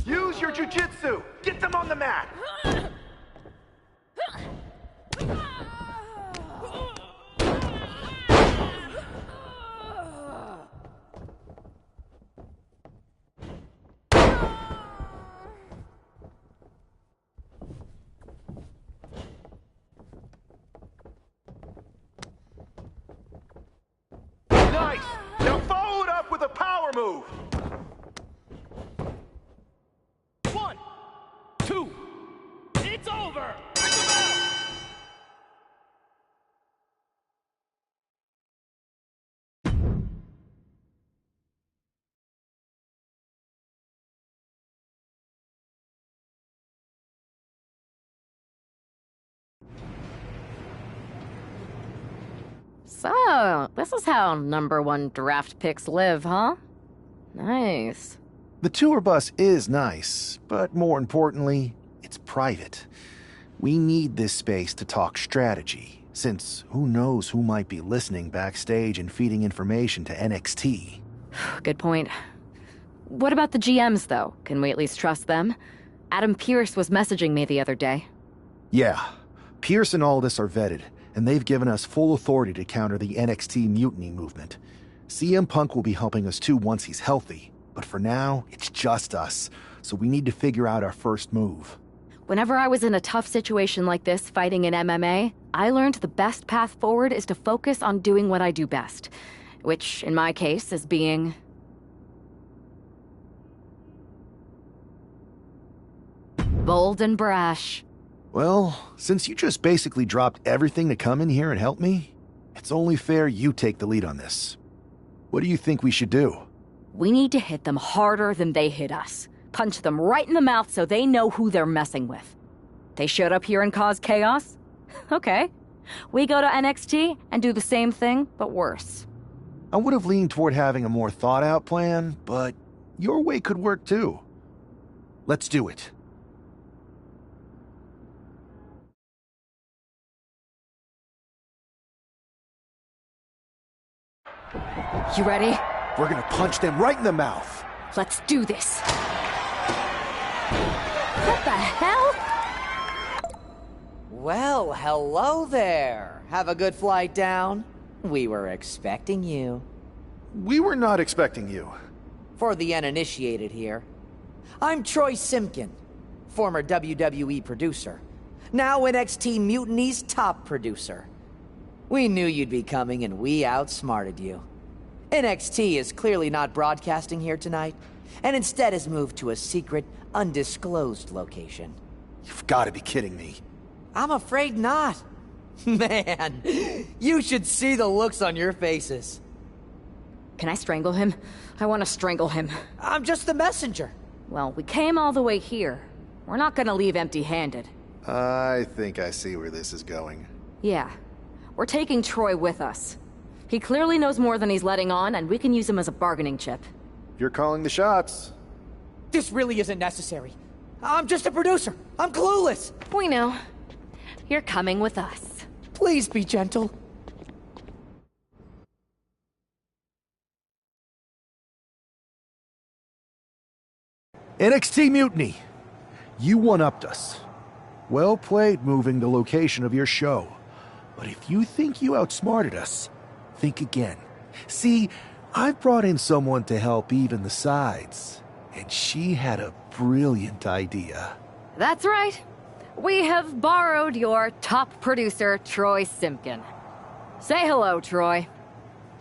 Use your jujitsu. Get them on the mat. Nice. Now follow it up with a power move. 1, 2. It's over. Bring him out. So, this is how #1 draft picks live, huh? Nice. The tour bus is nice, but more importantly, it's private. We need this space to talk strategy, since who knows who might be listening backstage and feeding information to NXT. Good point. What about the GMs, though? Can we at least trust them? Adam Pearce was messaging me the other day. Yeah, Pierce and Aldis are vetted, and they've given us full authority to counter the NXT mutiny movement. CM Punk will be helping us too once he's healthy, but for now, it's just us, so we need to figure out our first move. Whenever I was in a tough situation like this fighting in MMA, I learned the best path forward is to focus on doing what I do best, which, in my case, is being... bold and brash. Well, since you just basically dropped everything to come in here and help me, it's only fair you take the lead on this. What do you think we should do? We need to hit them harder than they hit us. Punch them right in the mouth so they know who they're messing with. They showed up here and caused chaos? Okay. We go to NXT and do the same thing, but worse. I would have leaned toward having a more thought-out plan, but your way could work too. Let's do it. You ready? We're gonna punch them right in the mouth. Let's do this. What the hell? Well, hello there. Have a good flight down. We were expecting you. We were not expecting you. For the uninitiated here, I'm Troy Simkin, former WWE producer, now NXT Mutiny's top producer. We knew you'd be coming and we outsmarted you. NXT is clearly not broadcasting here tonight, and instead has moved to a secret, undisclosed location. You've got to be kidding me. I'm afraid not. Man, you should see the looks on your faces. Can I strangle him? I want to strangle him. I'm just the messenger. Well, we came all the way here. We're not gonna leave empty-handed. I think I see where this is going. Yeah. We're taking Troy with us. He clearly knows more than he's letting on, and we can use him as a bargaining chip. You're calling the shots. This really isn't necessary. I'm just a producer. I'm clueless. We know. You're coming with us. Please be gentle. NXT Mutiny. You one-upped us. Well played moving the location of your show. But if you think you outsmarted us, think again. See, I've brought in someone to help even the sides, and she had a brilliant idea. That's right. We have borrowed your top producer, Troy Simkin. Say hello, Troy.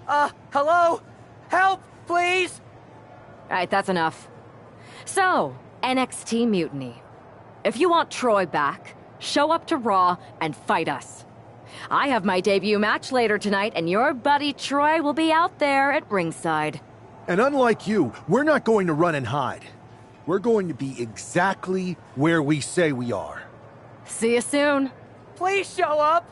Hello? Help, please? All right, that's enough. So, NXT Mutiny. If you want Troy back, show up to Raw and fight us. I have my debut match later tonight, and your buddy Troy will be out there at ringside. And unlike you, we're not going to run and hide. We're going to be exactly where we say we are. See you soon. Please show up.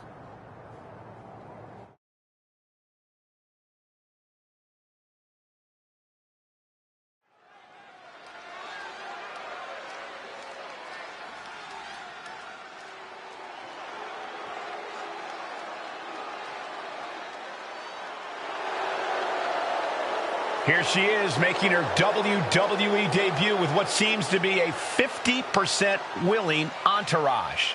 Here she is, making her WWE debut with what seems to be a 50% willing entourage.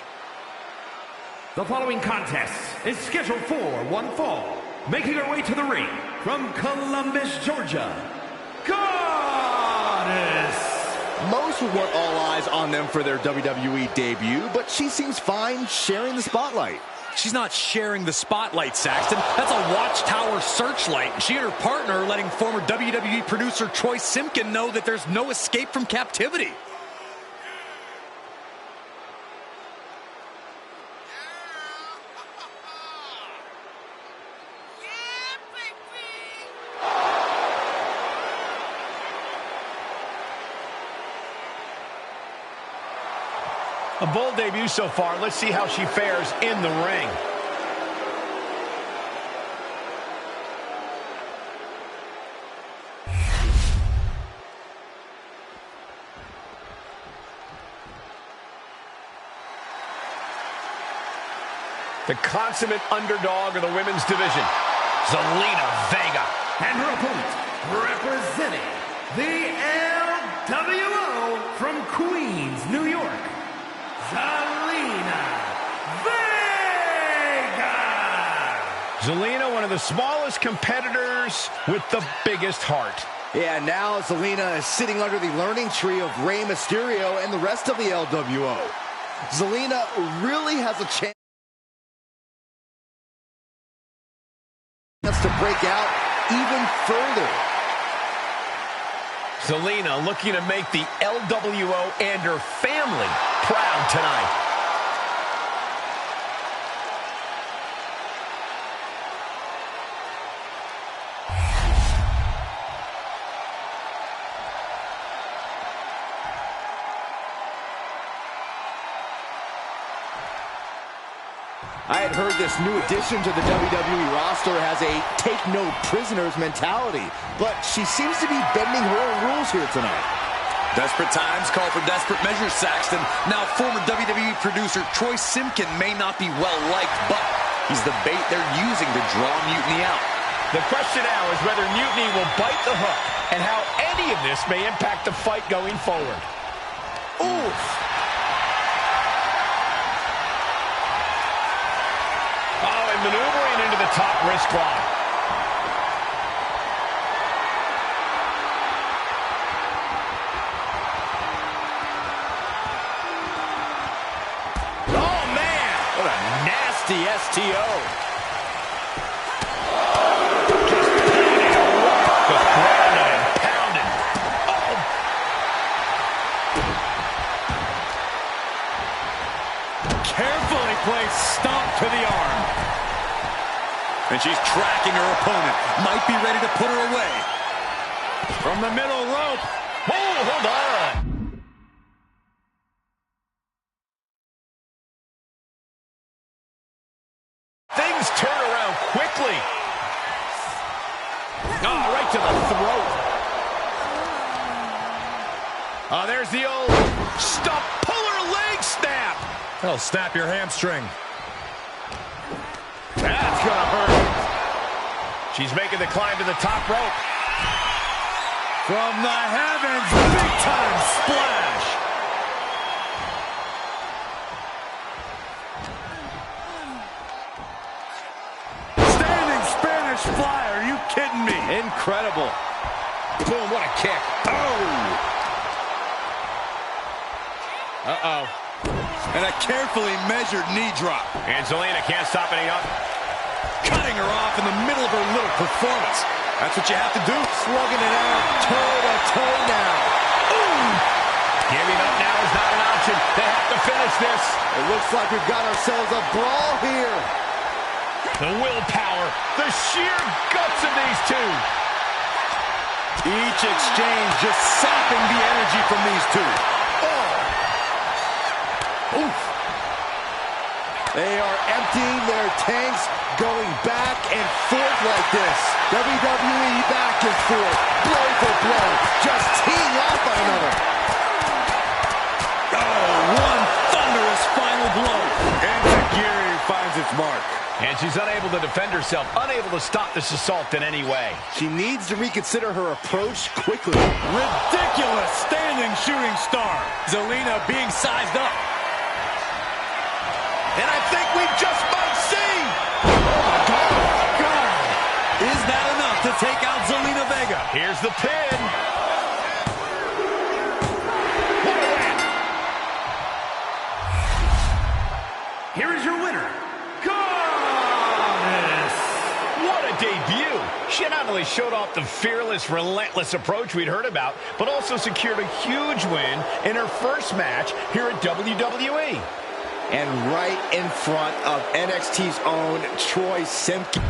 The following contest is scheduled for one fall. Making her way to the ring from Columbus, Georgia, Goddess! Most would want all eyes on them for their WWE debut, but she seems fine sharing the spotlight. She's not sharing the spotlight, Saxton. That's a watchtower searchlight. She and her partner are letting former WWE producer Troy Simpkin know that there's no escape from captivity. A bold debut so far. Let's see how she fares in the ring. The consummate underdog of the women's division, Zelina Vega. And her opponent, representing the LWO from Queens, New York, Zelina Vega! Zelina, one of the smallest competitors with the biggest heart. Yeah, now Zelina is sitting under the learning tree of Rey Mysterio and the rest of the LWO. Zelina really has a chance to break out even further. Zelina looking to make the LWO and her family proud tonight. I had heard this new addition to the WWE roster has a take-no-prisoners mentality, but she seems to be bending her own rules here tonight. Desperate times call for desperate measures, Saxton. Now, former WWE producer Troy Simpkin may not be well-liked, but he's the bait they're using to draw Mutiny out. The question now is whether Mutiny will bite the hook and how any of this may impact the fight going forward. Oof! Oh, and maneuvering into the top wrist lock. Oh, man! What a nasty STO. Just pounding away. Just grounded and pounded. Oh! Carefully placed stomp to the arm. And she's tracking her opponent. Might be ready to put her away. From the middle rope. Oh, hold on. Things turn around quickly. Oh, right to the throat. Oh, there's the old stump puller leg snap. That'll snap your hamstring. That's gonna hurt. She's making the climb to the top rope. From the heavens, big time splash. Standing Spanish fly, are you kidding me? Incredible. Boom, what a kick. Oh! Uh-oh. And a carefully measured knee drop. And Zelina can't stop any up. Cutting her off in the middle of her little performance. That's what you have to do. Slugging it out toe-to-toe now. Ooh. Giving up now is not an option. They have to finish this. It looks like we've got ourselves a brawl here. The willpower, the sheer guts of these two. Each exchange just sapping the energy from these two. Oof. They are emptying their tanks, going back and forth like this. WWE back and forth, blow for blow, just teeing off on another. Oh, one thunderous final blow. And Tajiri finds its mark. And she's unable to defend herself, unable to stop this assault in any way. She needs to reconsider her approach quickly. Ridiculous standing shooting star. Zelina being sized up. And I think we just might see. God. Is that enough to take out Zelina Vega? Here's the pin. Here is your winner, Carmella She not only showed off the fearless, relentless approach we'd heard about, but also secured a huge win in her first match here at WWE. And right in front of NXT's own Troy Simpkins.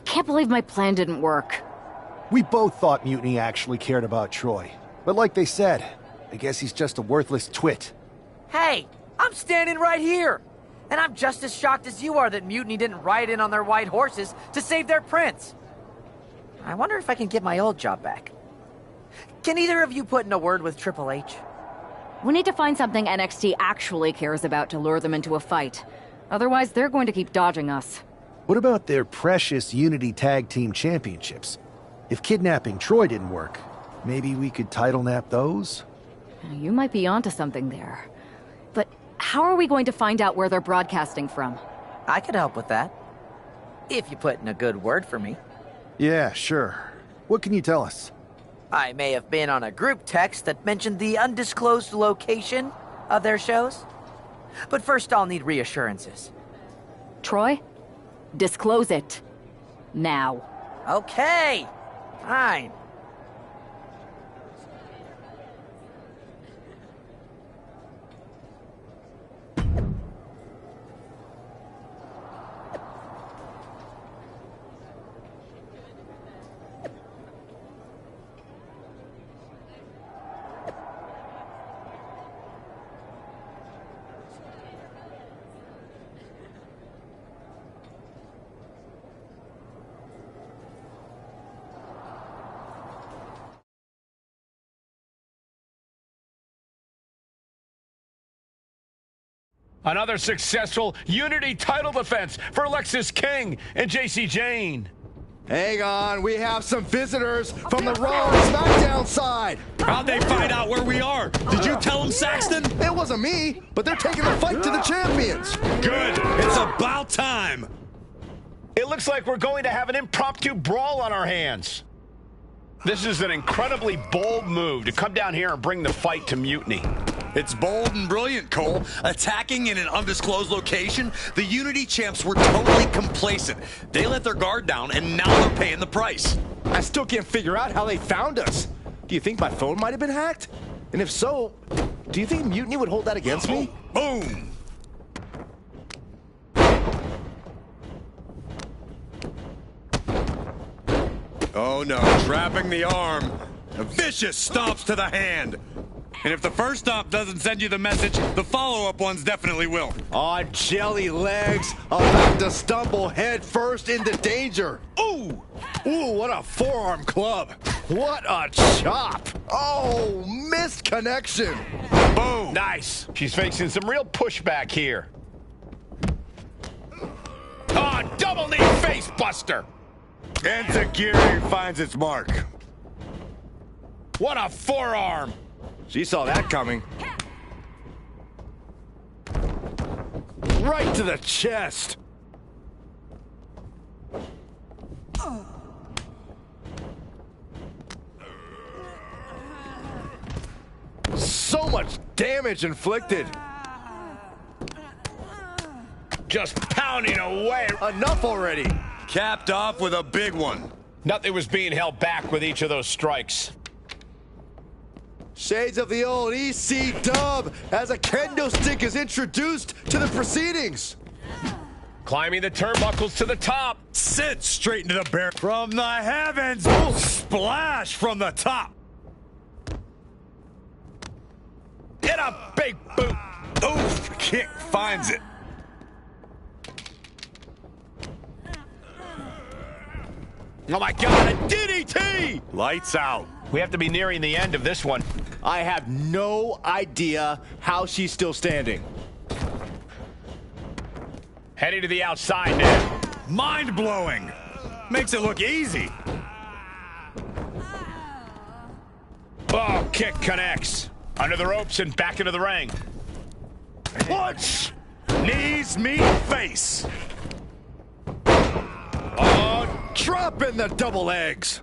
Can't believe my plan didn't work. We both thought Mutiny actually cared about Troy. But like they said, I guess he's just a worthless twit. Hey, I'm standing right here. And I'm just as shocked as you are that Mutiny didn't ride in on their white horses to save their prince. I wonder if I can get my old job back. Can either of you put in a word with Triple H? We need to find something NXT actually cares about to lure them into a fight. Otherwise, they're going to keep dodging us. What about their precious Unity Tag Team Championships? If kidnapping Troy didn't work, maybe we could title nap those? You might be onto something there. But how are we going to find out where they're broadcasting from? I could help with that. If you put in a good word for me. Yeah, sure. What can you tell us? I may have been on a group text that mentioned the undisclosed location of their shows. But first I'll need reassurances. Troy? Disclose it. Now. Okay. Fine. Another successful Unity title defense for Lexis King and JC Jane. Hang on, we have some visitors from the Raw SmackDown side. How'd they find out where we are? Did you tell them, Saxton? It wasn't me, but they're taking the fight to the champions. Good. It's about time. It looks like we're going to have an impromptu brawl on our hands. This is an incredibly bold move to come down here and bring the fight to Mutiny. It's bold and brilliant, Cole. Attacking in an undisclosed location, the Unity champs were totally complacent. They let their guard down, and now they're paying the price. I still can't figure out how they found us. Do you think my phone might have been hacked? And if so, do you think Mutiny would hold that against me? Boom! Oh no, trapping the arm. Vicious stomps to the hand. And if the first stomp doesn't send you the message, the follow-up ones definitely will. On jelly legs, about to stumble head first into danger. Ooh! Ooh, what a forearm club. What a chop. Oh, missed connection. Boom. Nice. She's facing some real pushback here. Oh, double knee face buster. And Takiri finds its mark. What a forearm. She saw that coming. Right to the chest. So much damage inflicted. Just pounding away. Enough already. Capped off with a big one. Nothing was being held back with each of those strikes. Shades of the old EC dub as a kendo stick is introduced to the proceedings. Climbing the turnbuckles to the top. Sit straight into the bear. From the heavens. Splash from the top. And a big boot. Oof, kick finds it. Oh my God, a DDT! Lights out. We have to be nearing the end of this one. I have no idea how she's still standing. Heading to the outside now. Mind-blowing. Makes it look easy. Oh, kick connects. Under the ropes and back into the ring. Punch! Knees meet face. Oh, dropping the double legs.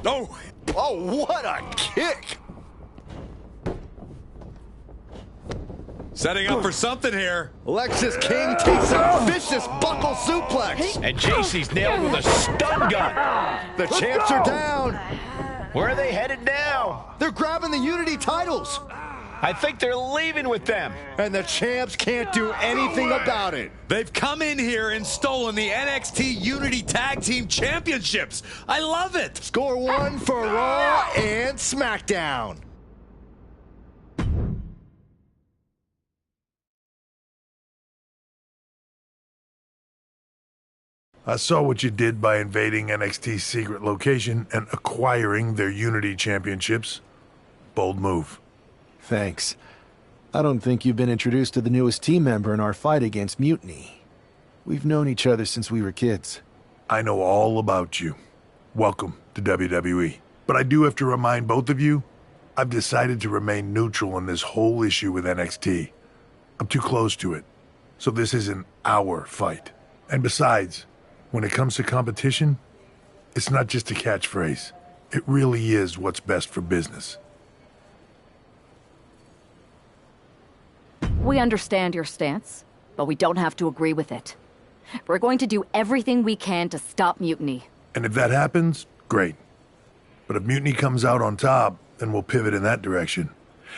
Oh, what a kick. setting up for something here. Alexis King takes a vicious buckle suplex. And JC's nailed with a stun gun. The champs are down. Where are they headed now? They're grabbing the Unity titles. I think they're leaving with them. And the champs can't do anything about it. They've come in here and stolen the NXT Unity Tag Team Championships. I love it. Score one for Raw and SmackDown. I saw what you did by invading NXT's secret location and acquiring their Unity Championships. Bold move. Thanks. I don't think you've been introduced to the newest team member in our fight against Mutiny. We've known each other since we were kids. I know all about you. Welcome to WWE. But I do have to remind both of you, I've decided to remain neutral in this whole issue with NXT. I'm too close to it. So this isn't our fight. And besides, when it comes to competition, it's not just a catchphrase. It really is what's best for business. We understand your stance, but we don't have to agree with it. We're going to do everything we can to stop Mutiny. And if that happens, great. But if Mutiny comes out on top, then we'll pivot in that direction.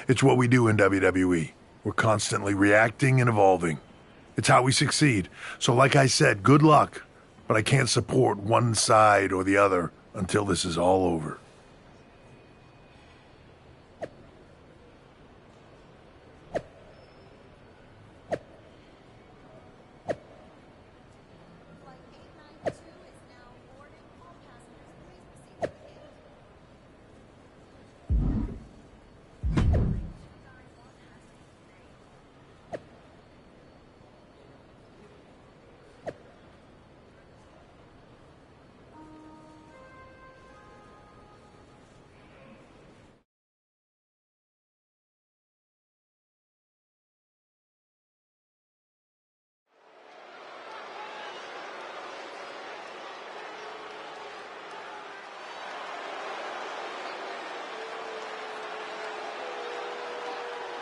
It's what we do in WWE. We're constantly reacting and evolving. It's how we succeed. So like I said, good luck. But I can't support one side or the other until this is all over.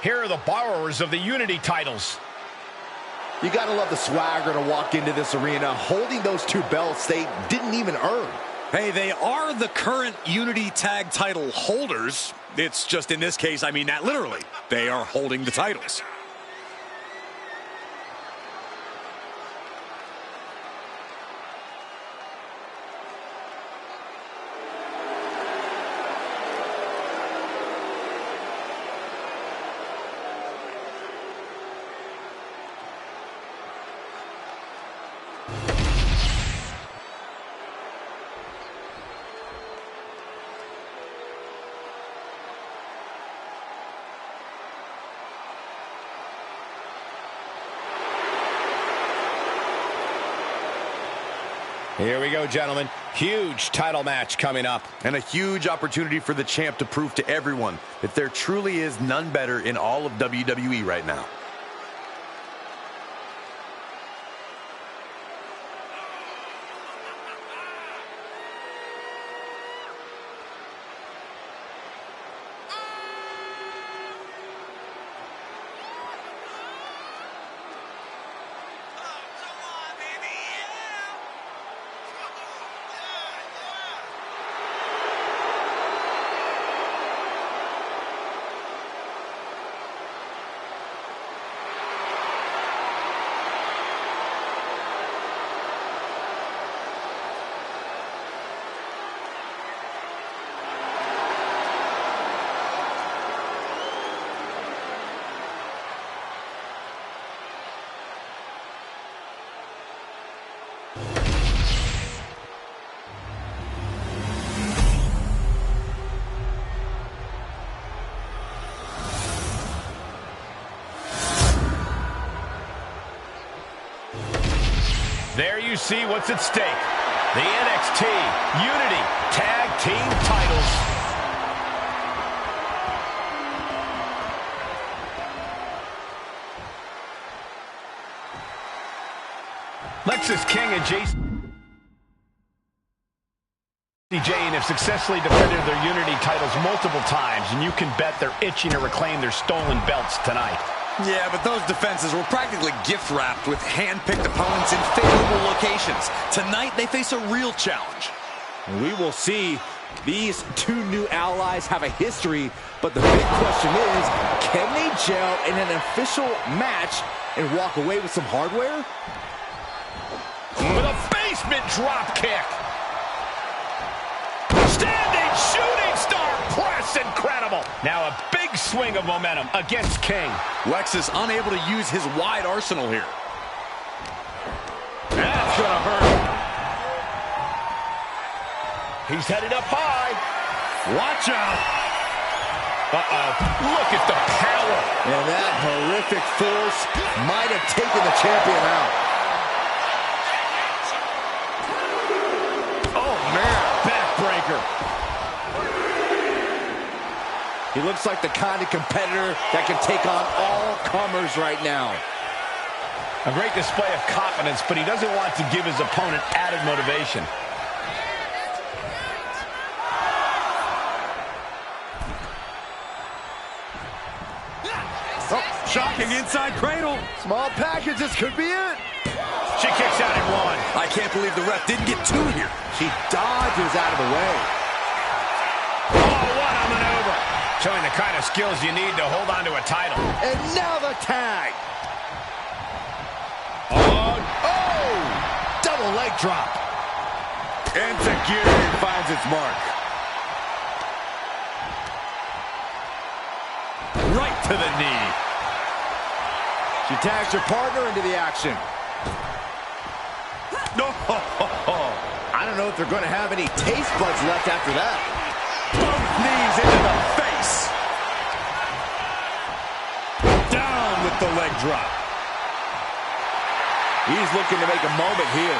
Here are the borrowers of the Unity titles. You gotta love the swagger to walk into this arena holding those two belts they didn't even earn. Hey, they are the current Unity Tag title holders. It's just in this case, I mean that literally. They are holding the titles. Here we go, gentlemen. Huge title match coming up. And a huge opportunity for the champ to prove to everyone that there truly is none better in all of WWE right now. There you see what's at stake. The NXT Unity Tag Team titles. Lexis King and Jane have successfully defended their Unity titles multiple times, and you can bet they're itching to reclaim their stolen belts tonight. Yeah, but those defenses were practically gift-wrapped with hand-picked opponents in favorable locations. Tonight, they face a real challenge. We will see. These two new allies have a history, but the big question is, can they gel in an official match and walk away with some hardware? With a basement drop kick. Standing shooting star press, incredible. Now a big swing of momentum against King. Lexis unable to use his wide arsenal here. That's gonna hurt. He's headed up high. Watch out. Uh-oh. Look at the power. And that horrific force might have taken the champion out. Oh, man. Backbreaker. He looks like the kind of competitor that can take on all comers right now. A great display of confidence, but he doesn't want to give his opponent added motivation. Oh, shocking inside cradle. Small packages could be it. She kicks out at one. I can't believe the ref didn't get two here. She dodges out of the way. Oh, what a maneuver. Showing the kind of skills you need to hold on to a title. And now the tag. Oh, double leg drop. Enzuigiri finds its mark. right to the knee. She tags her partner into the action. No, I don't know if they're going to have any taste buds left after that. Both knees into the face. Down with the leg drop. He's looking to make a moment here.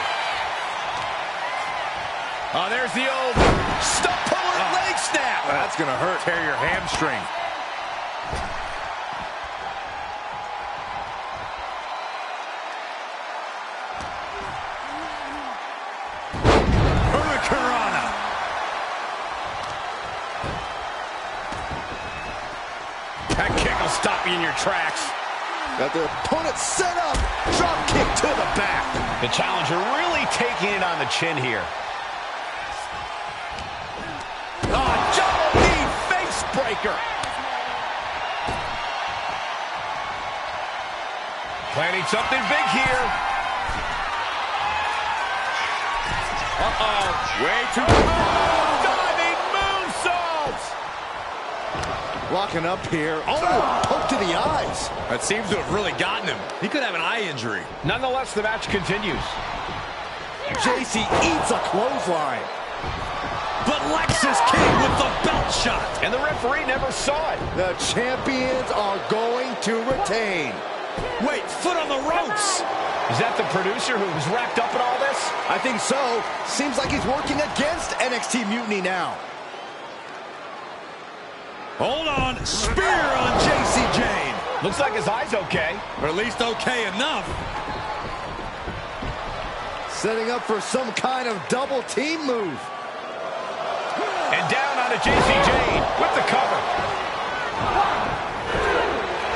Oh, there's the old stump puller leg snap. That's going to hurt. Tear your hamstring. Hurricanrana. That kick will stop you in your tracks. Got their opponent set up. Drop kick to the back. The challenger really taking it on the chin here. Double knee face breaker. Planning something big here. Uh-oh. Way too diving moonsaults. Locking up here. Oh, poke to the eyes. That seems to have really gotten him. He could have an eye injury. Nonetheless, the match continues. JC eats a clothesline. But Lexis King with the belt shot. And the referee never saw it. The champions are going to retain. Wait, foot on the ropes. Is that the producer who's wrapped up in all this? I think so. Seems like he's working against NXT Mutiny now. Hold on. Spear on JC Jane. Looks like his eye's okay. Or at least okay enough. Setting up for some kind of double team move. And down onto JC Jane with the cover.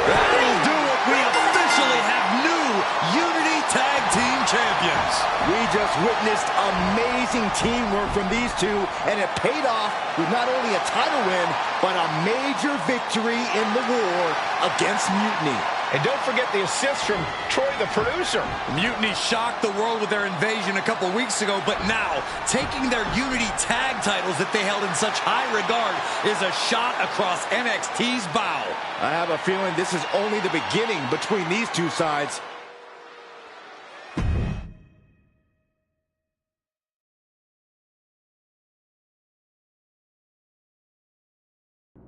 That'll do it. We officially have new Unity Tag Team Champions. We just witnessed amazing teamwork from these two, and it paid off with not only a title win, but a major victory in the war against Mutiny. And don't forget the assist from Troy, the producer. Mutiny shocked the world with their invasion a couple weeks ago, but now, taking their Unity tag titles that they held in such high regard is a shot across NXT's bow. I have a feeling this is only the beginning between these two sides.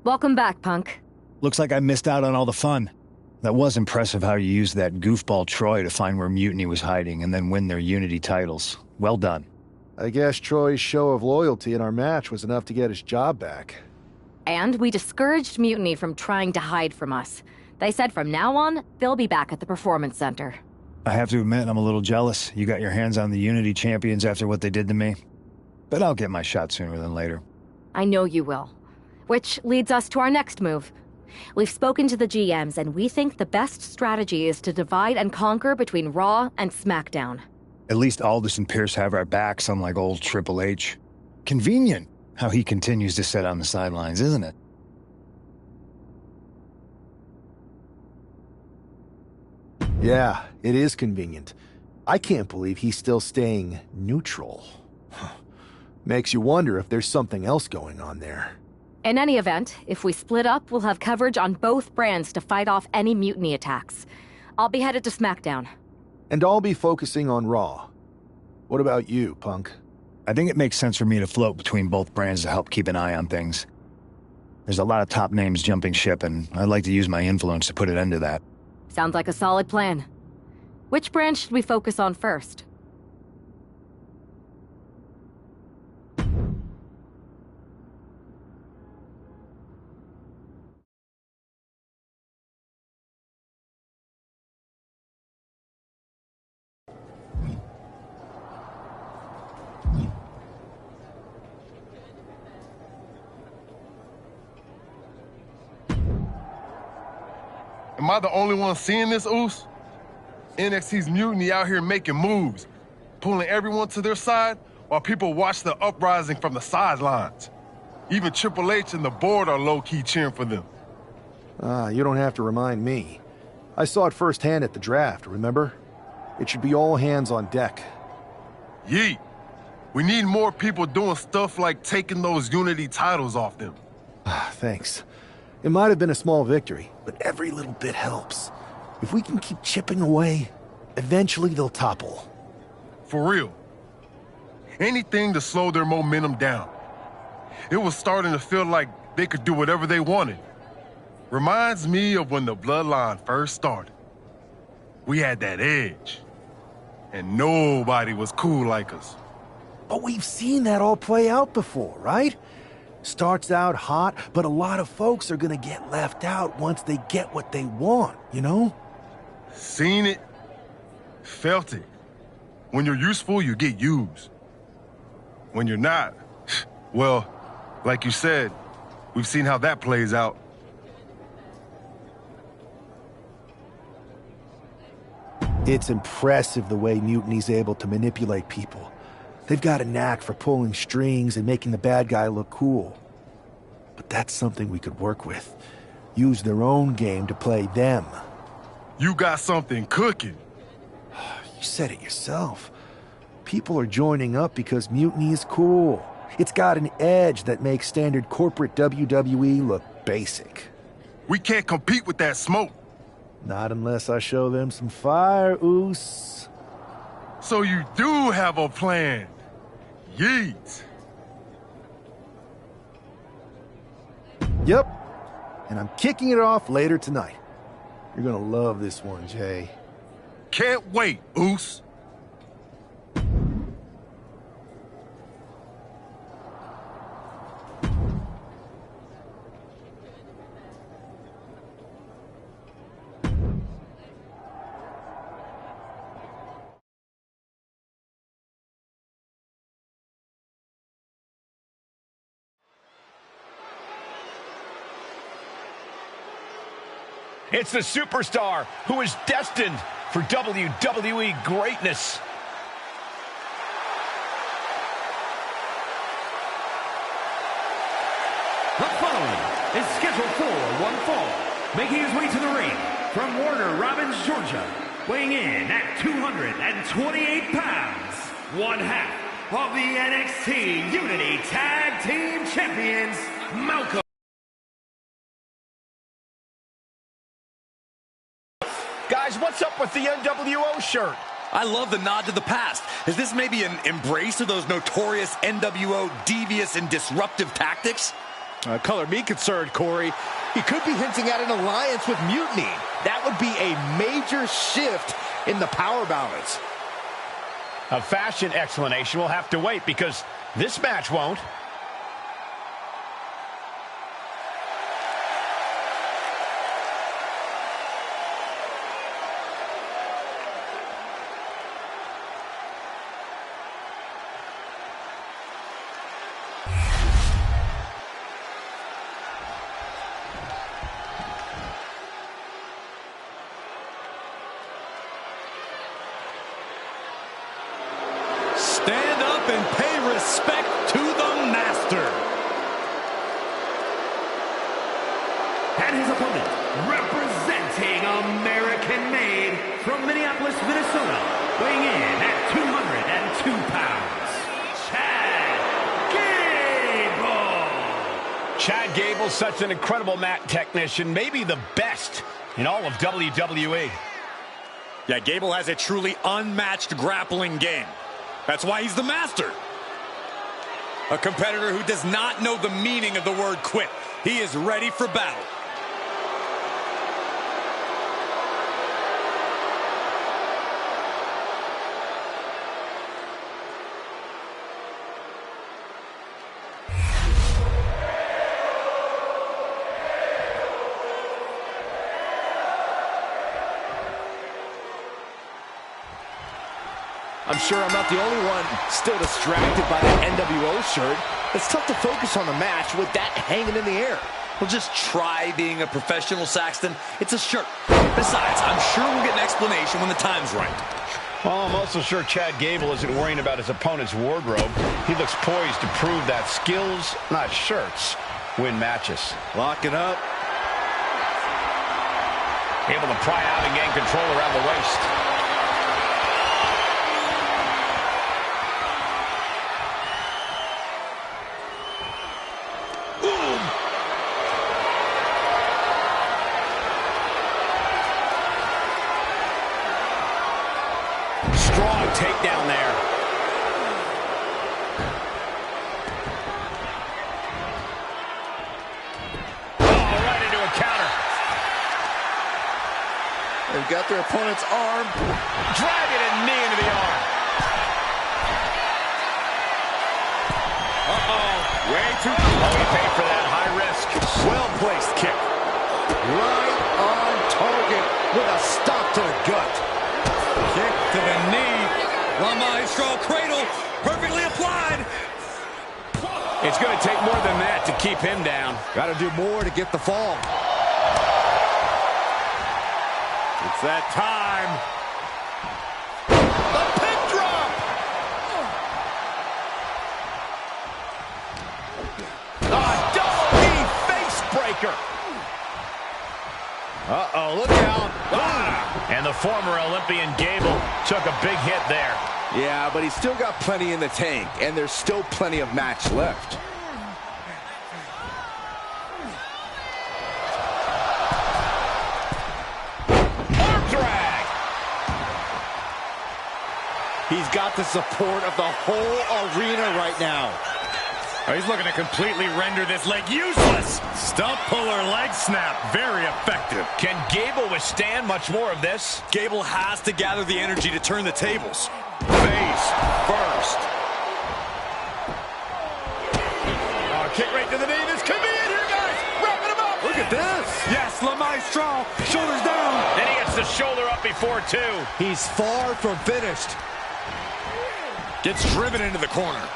Welcome back, Punk. Looks like I missed out on all the fun. That was impressive how you used that goofball Troy to find where Mutiny was hiding and then win their Unity titles. Well done. I guess Troy's show of loyalty in our match was enough to get his job back. And we discouraged Mutiny from trying to hide from us. They said from now on, they'll be back at the Performance Center. I have to admit, I'm a little jealous. You got your hands on the Unity champions after what they did to me. But I'll get my shot sooner than later. I know you will. Which leads us to our next move. We've spoken to the GMs, and we think the best strategy is to divide and conquer between Raw and SmackDown. At least Aldous and Pierce have our backs, unlike old Triple H. Convenient how he continues to sit on the sidelines, isn't it? Yeah, it is convenient. I can't believe he's still staying neutral. Makes you wonder if there's something else going on there. In any event, if we split up, we'll have coverage on both brands to fight off any Mutiny attacks. I'll be headed to SmackDown. And I'll be focusing on Raw. What about you, Punk? I think it makes sense for me to float between both brands to help keep an eye on things. There's a lot of top names jumping ship, and I'd like to use my influence to put an end to that. Sounds like a solid plan. Which brand should we focus on first? Am I the only one seeing this, Oos? NXT's Mutiny out here making moves, pulling everyone to their side while people watch the uprising from the sidelines. Even Triple H and the board are low-key cheering for them. You don't have to remind me. I saw it firsthand at the draft, remember? It should be all hands on deck. Yeet. We need more people doing stuff like taking those Unity titles off them. Thanks. It might have been a small victory, but every little bit helps. If we can keep chipping away, eventually they'll topple. For real. Anything to slow their momentum down. It was starting to feel like they could do whatever they wanted. Reminds me of when the Bloodline first started. We had that edge. And nobody was cool like us. But we've seen that all play out before, right? Starts out hot, but a lot of folks are gonna get left out once they get what they want, you know? Seen it, felt it. When you're useful, you get used. When you're not, well, like you said, we've seen how that plays out. It's impressive the way Mutiny's able to manipulate people. They've got a knack for pulling strings and making the bad guy look cool. But that's something we could work with. Use their own game to play them. You got something cooking. You said it yourself. People are joining up because Mutiny is cool. It's got an edge that makes standard corporate WWE look basic. We can't compete with that smoke. Not unless I show them some fire, Oos. So you do have a plan. Yeet. Yep. And I'm kicking it off later tonight. You're gonna love this one, Jay. Can't wait, Oos. It's the superstar who is destined for WWE greatness. The following is scheduled for one fall, making his way to the ring from Warner Robins, Georgia, weighing in at 228 pounds, one half of the NXT Unity Tag Team Champions, Malcolm. Guys, what's up with the NWO shirt? I love the nod to the past. Is this maybe an embrace of those notorious NWO devious and disruptive tactics? Color me concerned, Corey. He could be hinting at an alliance with Mutiny. that would be a major shift in the power balance. A fashion explanation will have to wait because this match won't. Stand up and pay respect to the master. And his opponent, representing American-made from Minneapolis, Minnesota, weighing in at 202 pounds, Chad Gable. Chad Gable's such an incredible mat technician, maybe the best in all of WWE. Yeah, Gable has a truly unmatched grappling game. That's why he's the master. A competitor who does not know the meaning of the word quit. He is ready for battle. I'm sure I'm not the only one still distracted by that NWO shirt. It's tough to focus on the match with that hanging in the air. Well, just try being a professional, Saxton. It's a shirt. Besides, I'm sure we'll get an explanation when the time's right. Well, I'm also sure Chad Gable isn't worrying about his opponent's wardrobe. He looks poised to prove that skills, not shirts, win matches. Lock it up. Able to pry out and gain control around the waist. Strong takedown there. Oh, right into a counter. They've got their opponent's arm. Dragging a knee into the arm. Uh-oh. Way too close. Oh, he paid for that. High risk. Well-placed kick. Right on target with a stop to the gut. Kick to the knee. La Maestro cradle. Perfectly applied. It's going to take more than that to keep him down. Got to do more to get the fall. It's that time. The pin drop. A double knee face breaker. Uh-oh, look out. Ah. And the former Olympian Gable took a big hit there. Yeah, but he's still got plenty in the tank, and there's still plenty of match left. Arm drag. He's got the support of the whole arena right now. Oh, he's looking to completely render this leg useless. Stump puller leg snap. Very effective. Can Gable withstand much more of this? Gable has to gather the energy to turn the tables. Face first. Oh, kick right to the knee. This could be it here, guys. Wrapping him up. Look at this. Yes, La Maestro. Shoulders down. And he gets the shoulder up before two. He's far from finished. Gets driven into the corner.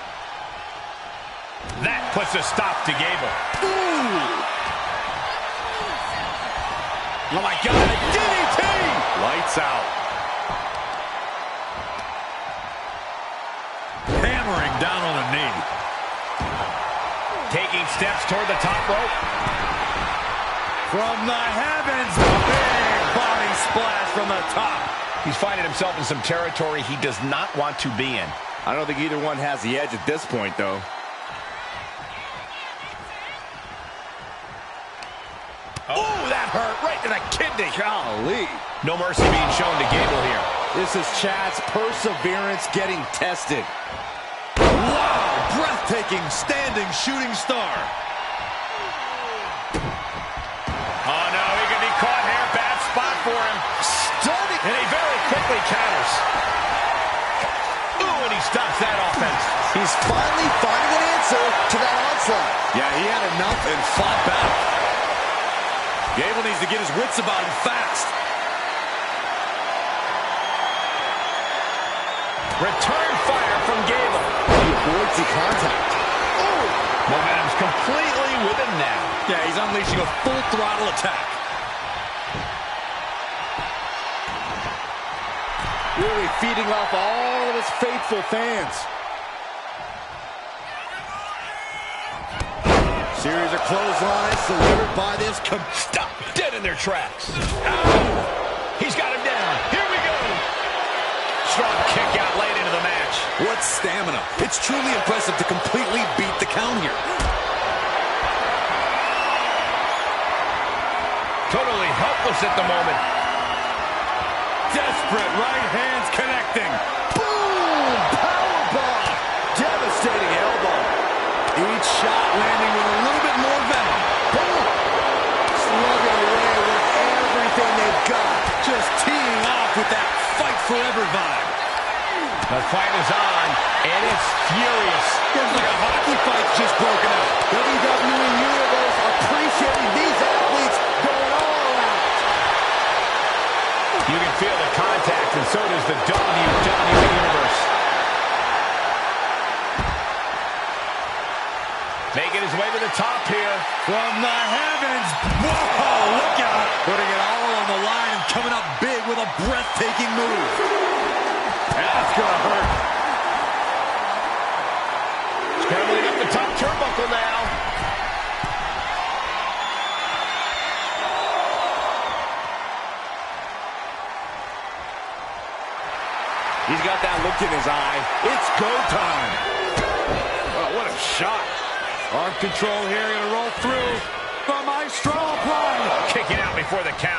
That puts a stop to Gable. Ooh. Oh, my God. A DDT. Lights out. Hammering down on the knee. Taking steps toward the top rope. From the heavens, big body splash from the top. He's finding himself in some territory he does not want to be in. I don't think either one has the edge at this point, though. Oh, that hurt right to the kidney. Golly. No mercy being shown to Gable here. This is Chad's perseverance getting tested. Wow, breathtaking standing shooting star. Oh, no, he can be caught here. Bad spot quickly counters. Ooh, and he stops that offense. He's finally finding an answer to that onslaught. Yeah, he had enough and fought back. Gable needs to get his wits about him fast. Return fire from Gable. He avoids the contact. Ooh. Momentum's completely with him now. Yeah, he's unleashing a full throttle attack. Really feeding off all of his faithful fans. Series of clotheslines delivered by this. Stop dead in their tracks. Ow. He's got him down. Here we go. Strong kick out late into the match. What stamina. It's truly impressive to completely beat the count here. Totally helpless at the moment. Desperate right hands connecting. Boom! Powerbomb! Devastating elbow. Each shot landing with a little bit more venom. Boom! Slugging away with everything they've got. Just teeing off with that fight forever vibe. The fight is on, and it's furious. Looks like a hockey fight's just broken out. WWE Universe appreciating these athletes going all out. You can feel the contact, and so does the WWE Universe. Making his way to the top here. From the heavens. Whoa, look out. Putting it all on the line and coming up big with a breathtaking move. That's going to hurt. Scrambling up the top turnbuckle now. He's got that look in his eye. It's go time. Oh, what a shot. Arm control here, going to roll through. The Maestro applied. Kicking out before the count.